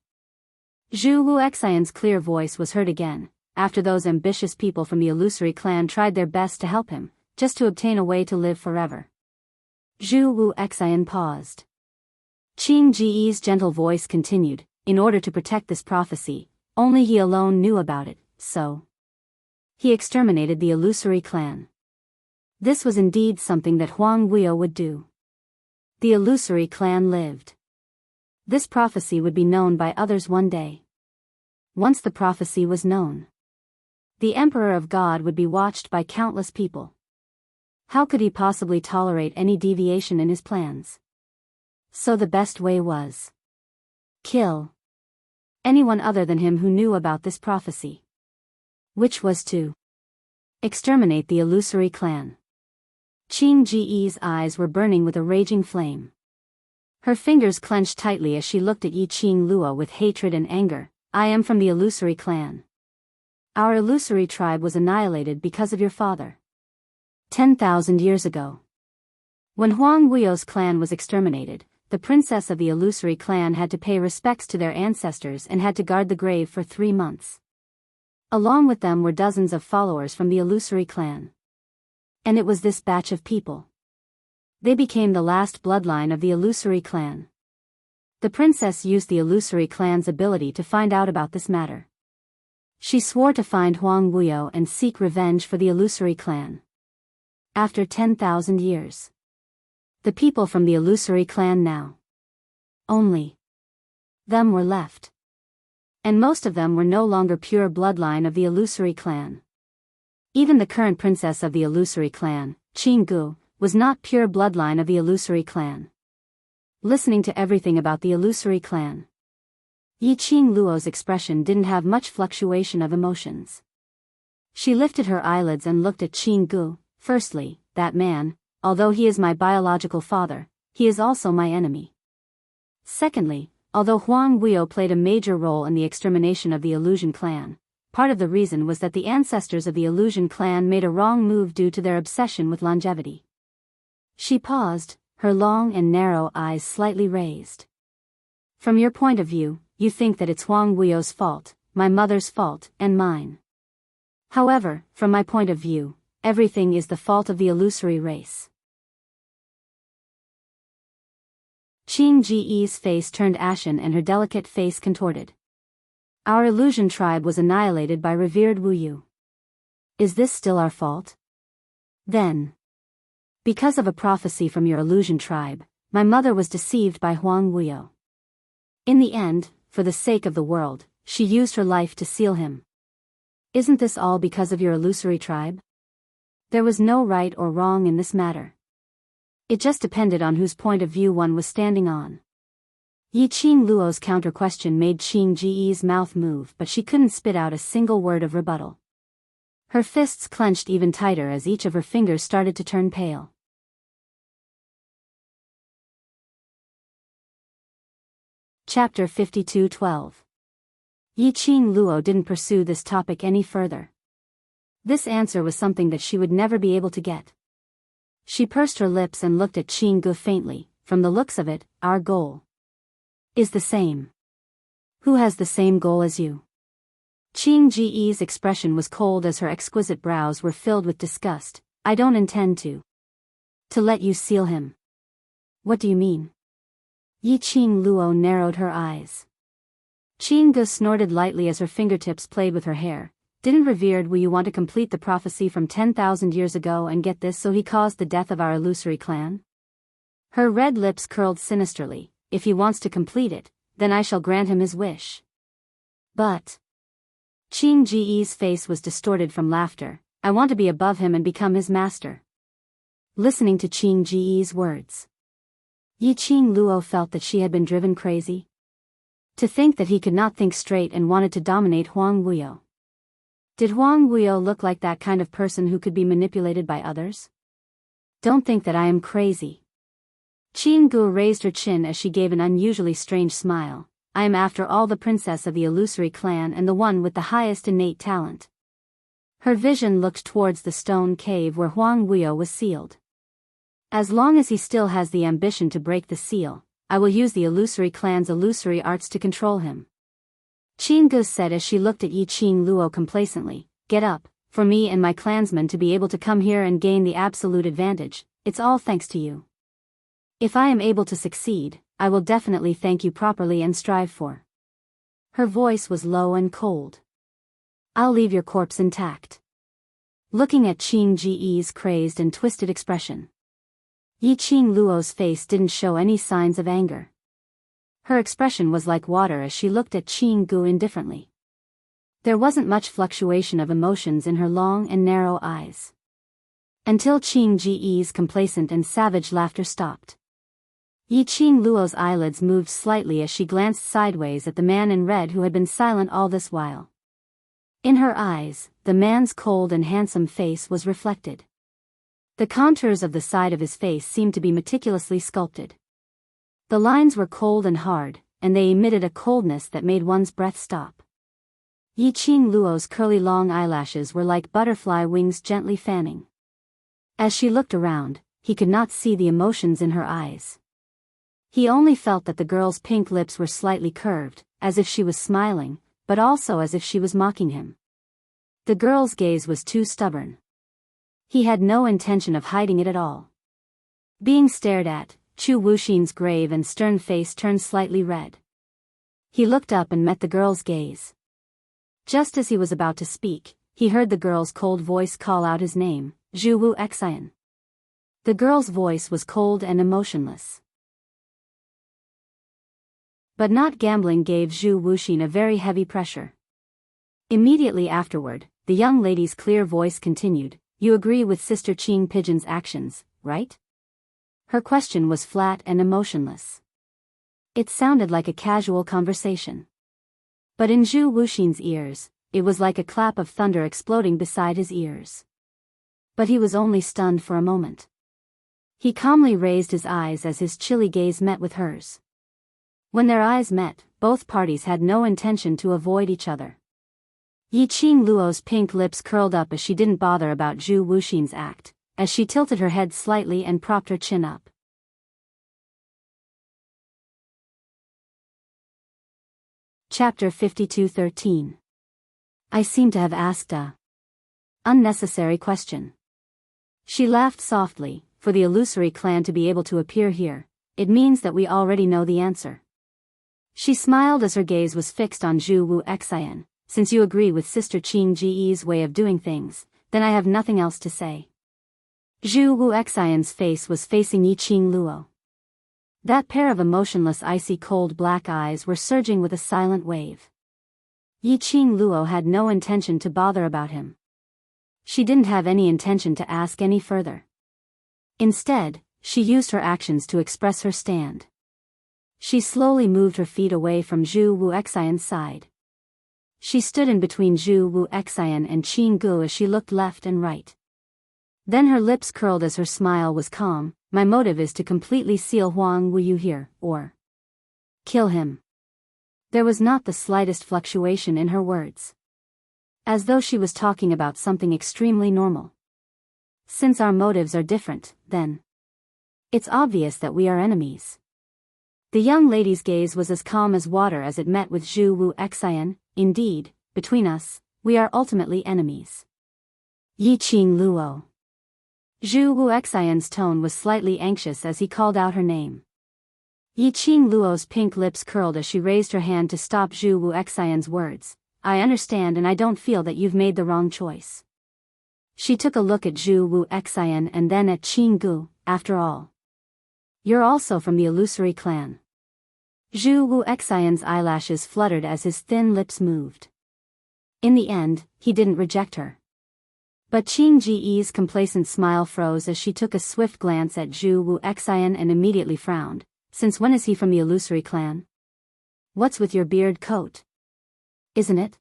Zhu Wu Xian's clear voice was heard again, after those ambitious people from the illusory clan tried their best to help him, just to obtain a way to live forever. Zhu Wu Xian paused. Qing Ji's gentle voice continued, in order to protect this prophecy, only he alone knew about it, so he exterminated the illusory clan. This was indeed something that Huang Wuyo would do. The illusory clan lived. This prophecy would be known by others one day. Once the prophecy was known, the Emperor of God would be watched by countless people. How could he possibly tolerate any deviation in his plans? So the best way was kill anyone other than him who knew about this prophecy. Which was to exterminate the illusory clan. Qing Ji's eyes were burning with a raging flame. Her fingers clenched tightly as she looked at Yi Qing Luo with hatred and anger. I am from the illusory clan. Our illusory tribe was annihilated because of your father. 10,000 years ago. When Huang Wuyo's clan was exterminated, the princess of the illusory clan had to pay respects to their ancestors and had to guard the grave for 3 months. Along with them were dozens of followers from the illusory clan. And it was this batch of people. They became the last bloodline of the illusory clan. The princess used the illusory clan's ability to find out about this matter. She swore to find Huang Wuyo and seek revenge for the illusory clan. After 10,000 years. The people from the illusory clan now. Only them were left. And most of them were no longer pure bloodline of the illusory clan. Even the current princess of the illusory clan, Qinggu, was not pure bloodline of the illusory clan. Listening to everything about the illusory clan, Yiqing Luo's expression didn't have much fluctuation of emotions. She lifted her eyelids and looked at Qinggu. Firstly, that man, although he is my biological father, he is also my enemy. Secondly, although Huang Guiyou played a major role in the extermination of the illusion clan, part of the reason was that the ancestors of the illusion clan made a wrong move due to their obsession with longevity. She paused, her long and narrow eyes slightly raised. From your point of view, you think that it's Huang Guiyou's fault, my mother's fault, and mine. However, from my point of view, everything is the fault of the illusory race. Qing Ji's face turned ashen and her delicate face contorted. Our illusion tribe was annihilated by revered Wu Yu. Is this still our fault? Then, because of a prophecy from your illusion tribe, my mother was deceived by Huang Guiyou. In the end, for the sake of the world, she used her life to seal him. Isn't this all because of your illusory tribe? There was no right or wrong in this matter. It just depended on whose point of view one was standing on. Yiqing Luo's counter-question made Qing Ji's mouth move, but she couldn't spit out a single word of rebuttal. Her fists clenched even tighter as each of her fingers started to turn pale. Chapter 52:12. Yiqing Luo didn't pursue this topic any further. This answer was something that she would never be able to get. She pursed her lips and looked at Qinggu faintly. From the looks of it, our goal is the same. Who has the same goal as you? Qing Ji's expression was cold as her exquisite brows were filled with disgust. I don't intend to let you seal him. What do you mean? Yiqing Luo narrowed her eyes. Qinggu snorted lightly as her fingertips played with her hair. Didn't revered Wu Yu want to complete the prophecy from 10,000 years ago and get this, so he caused the death of our illusory clan? Her red lips curled sinisterly. If he wants to complete it, then I shall grant him his wish. But Qing Ji's face was distorted from laughter. I want to be above him and become his master. Listening to Qing Ji's words, Yiqing Luo felt that she had been driven crazy. To think that he could not think straight and wanted to dominate Huang Guiyou. Did Huang Guiyou look like that kind of person who could be manipulated by others? Don't think that I am crazy. Qinggu raised her chin as she gave an unusually strange smile. I am after all the princess of the illusory clan and the one with the highest innate talent. Her vision looked towards the stone cave where Huang Guiyou was sealed. As long as he still has the ambition to break the seal, I will use the illusory clan's illusory arts to control him. Qinggu said as she looked at Yiqing Luo complacently. Get up, for me and my clansmen to be able to come here and gain the absolute advantage, it's all thanks to you. If I am able to succeed, I will definitely thank you properly and strive for. Her voice was low and cold. I'll leave your corpse intact. Looking at Qing Ji's crazed and twisted expression, Yiqing Luo's face didn't show any signs of anger. Her expression was like water as she looked at Qinggu indifferently. There wasn't much fluctuation of emotions in her long and narrow eyes. Until Qing Ji's complacent and savage laughter stopped. Yiqing Luo's eyelids moved slightly as she glanced sideways at the man in red who had been silent all this while. In her eyes, the man's cold and handsome face was reflected. The contours of the side of his face seemed to be meticulously sculpted. The lines were cold and hard, and they emitted a coldness that made one's breath stop. Yiqing Luo's curly long eyelashes were like butterfly wings gently fanning. As she looked around, he could not see the emotions in her eyes. He only felt that the girl's pink lips were slightly curved, as if she was smiling, but also as if she was mocking him. The girl's gaze was too stubborn. He had no intention of hiding it at all. Being stared at, Chu Wuxin's grave and stern face turned slightly red. He looked up and met the girl's gaze. Just as he was about to speak, he heard the girl's cold voice call out his name, Zhu Wu Xian. The girl's voice was cold and emotionless. But not gambling gave Zhu Wuxin a very heavy pressure. Immediately afterward, the young lady's clear voice continued, "You agree with Sister Qing Pigeon's actions, right?" Her question was flat and emotionless. It sounded like a casual conversation. But in Zhu Wuxin's ears, it was like a clap of thunder exploding beside his ears. But he was only stunned for a moment. He calmly raised his eyes as his chilly gaze met with hers. When their eyes met, both parties had no intention to avoid each other. Yiqing Luo's pink lips curled up as she didn't bother about Zhu Wuxin's act, as she tilted her head slightly and propped her chin up. Chapter 52:13. I seem to have asked a unnecessary question. She laughed softly. For the illusory clan to be able to appear here, it means that we already know the answer. She smiled as her gaze was fixed on Zhu Wuxian. Since you agree with Sister Qing Ji's way of doing things, then I have nothing else to say. Zhu Wuxian's face was facing Yiqing Luo. That pair of emotionless icy cold black eyes were surging with a silent wave. Yiqing Luo had no intention to bother about him. She didn't have any intention to ask any further. Instead, she used her actions to express her stand. She slowly moved her feet away from Zhu Wuxian's side. She stood in between Zhu Wuxian and Qing Gu as she looked left and right. Then her lips curled as her smile was calm. My motive is to completely seal Huang Wuyu here, or kill him. There was not the slightest fluctuation in her words. As though she was talking about something extremely normal. Since our motives are different, then it's obvious that we are enemies. The young lady's gaze was as calm as water as it met with Zhu Wuxian. Indeed, between us, we are ultimately enemies. Yiqing Luo. Zhu Wuxian's tone was slightly anxious as he called out her name. Yiqing Luo's pink lips curled as she raised her hand to stop Zhu Wuxian's words. I understand and I don't feel that you've made the wrong choice. She took a look at Zhu Wuxian and then at Qing Gu. After all, you're also from the illusory clan. Zhu Wuxian's eyelashes fluttered as his thin lips moved. In the end, he didn't reject her. But Qing Ji's complacent smile froze as she took a swift glance at Zhu Wuxian and immediately frowned. Since when is he from the illusory clan? What's with your beard coat? Isn't it?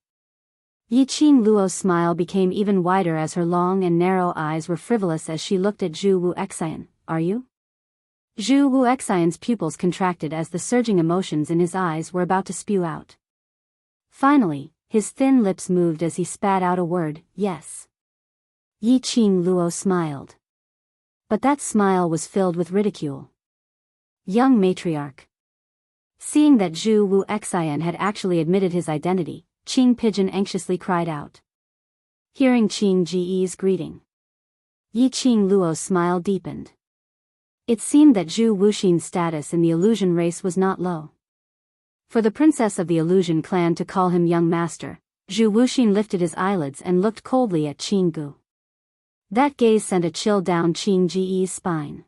Yiqing Luo's smile became even wider as her long and narrow eyes were frivolous as she looked at Zhu Wuxian. Are you? Zhu Wuxian's pupils contracted as the surging emotions in his eyes were about to spew out. Finally, his thin lips moved as he spat out a word, yes. Yiqing Luo smiled. But that smile was filled with ridicule. Young matriarch. Seeing that Zhu Wuxian had actually admitted his identity, Qing Pigeon anxiously cried out. Hearing Qing Ji's greeting, Yiqing Luo's smile deepened. It seemed that Zhu Wuxin's status in the illusion race was not low. For the princess of the illusion clan to call him young master, Zhu Wuxin lifted his eyelids and looked coldly at Qing Gu. That gaze sent a chill down Qing Ji's spine.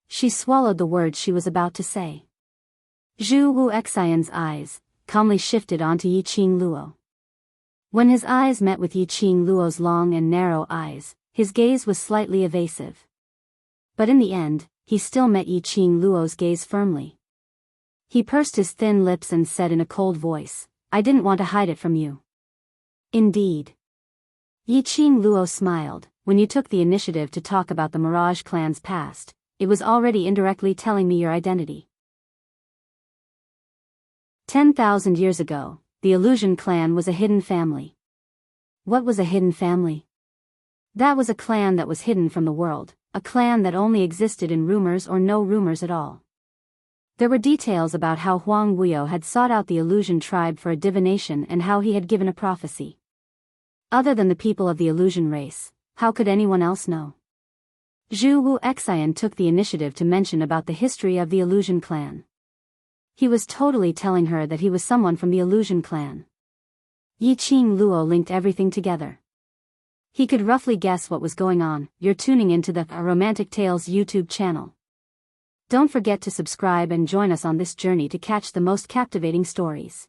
She swallowed the words she was about to say. Zhu Wuxian's eyes calmly shifted onto Yiqing Luo. When his eyes met with Yiqing Luo's long and narrow eyes, his gaze was slightly evasive. But in the end, he still met Yiqing Luo's gaze firmly. He pursed his thin lips and said in a cold voice, I didn't want to hide it from you. Indeed. Yiqing Luo smiled. When you took the initiative to talk about the Mirage clan's past, it was already indirectly telling me your identity. 10,000 years ago, the illusion clan was a hidden family. What was a hidden family? That was a clan that was hidden from the world, a clan that only existed in rumors or no rumors at all. There were details about how Huang Wuyo had sought out the illusion tribe for a divination and how he had given a prophecy. Other than the people of the illusion race, how could anyone else know? Zhu Wuxian took the initiative to mention about the history of the illusion clan. He was totally telling her that he was someone from the illusion clan. Yiqing Luo linked everything together. He could roughly guess what was going on. You're tuning into the Romantic Tales YouTube channel. Don't forget to subscribe and join us on this journey to catch the most captivating stories.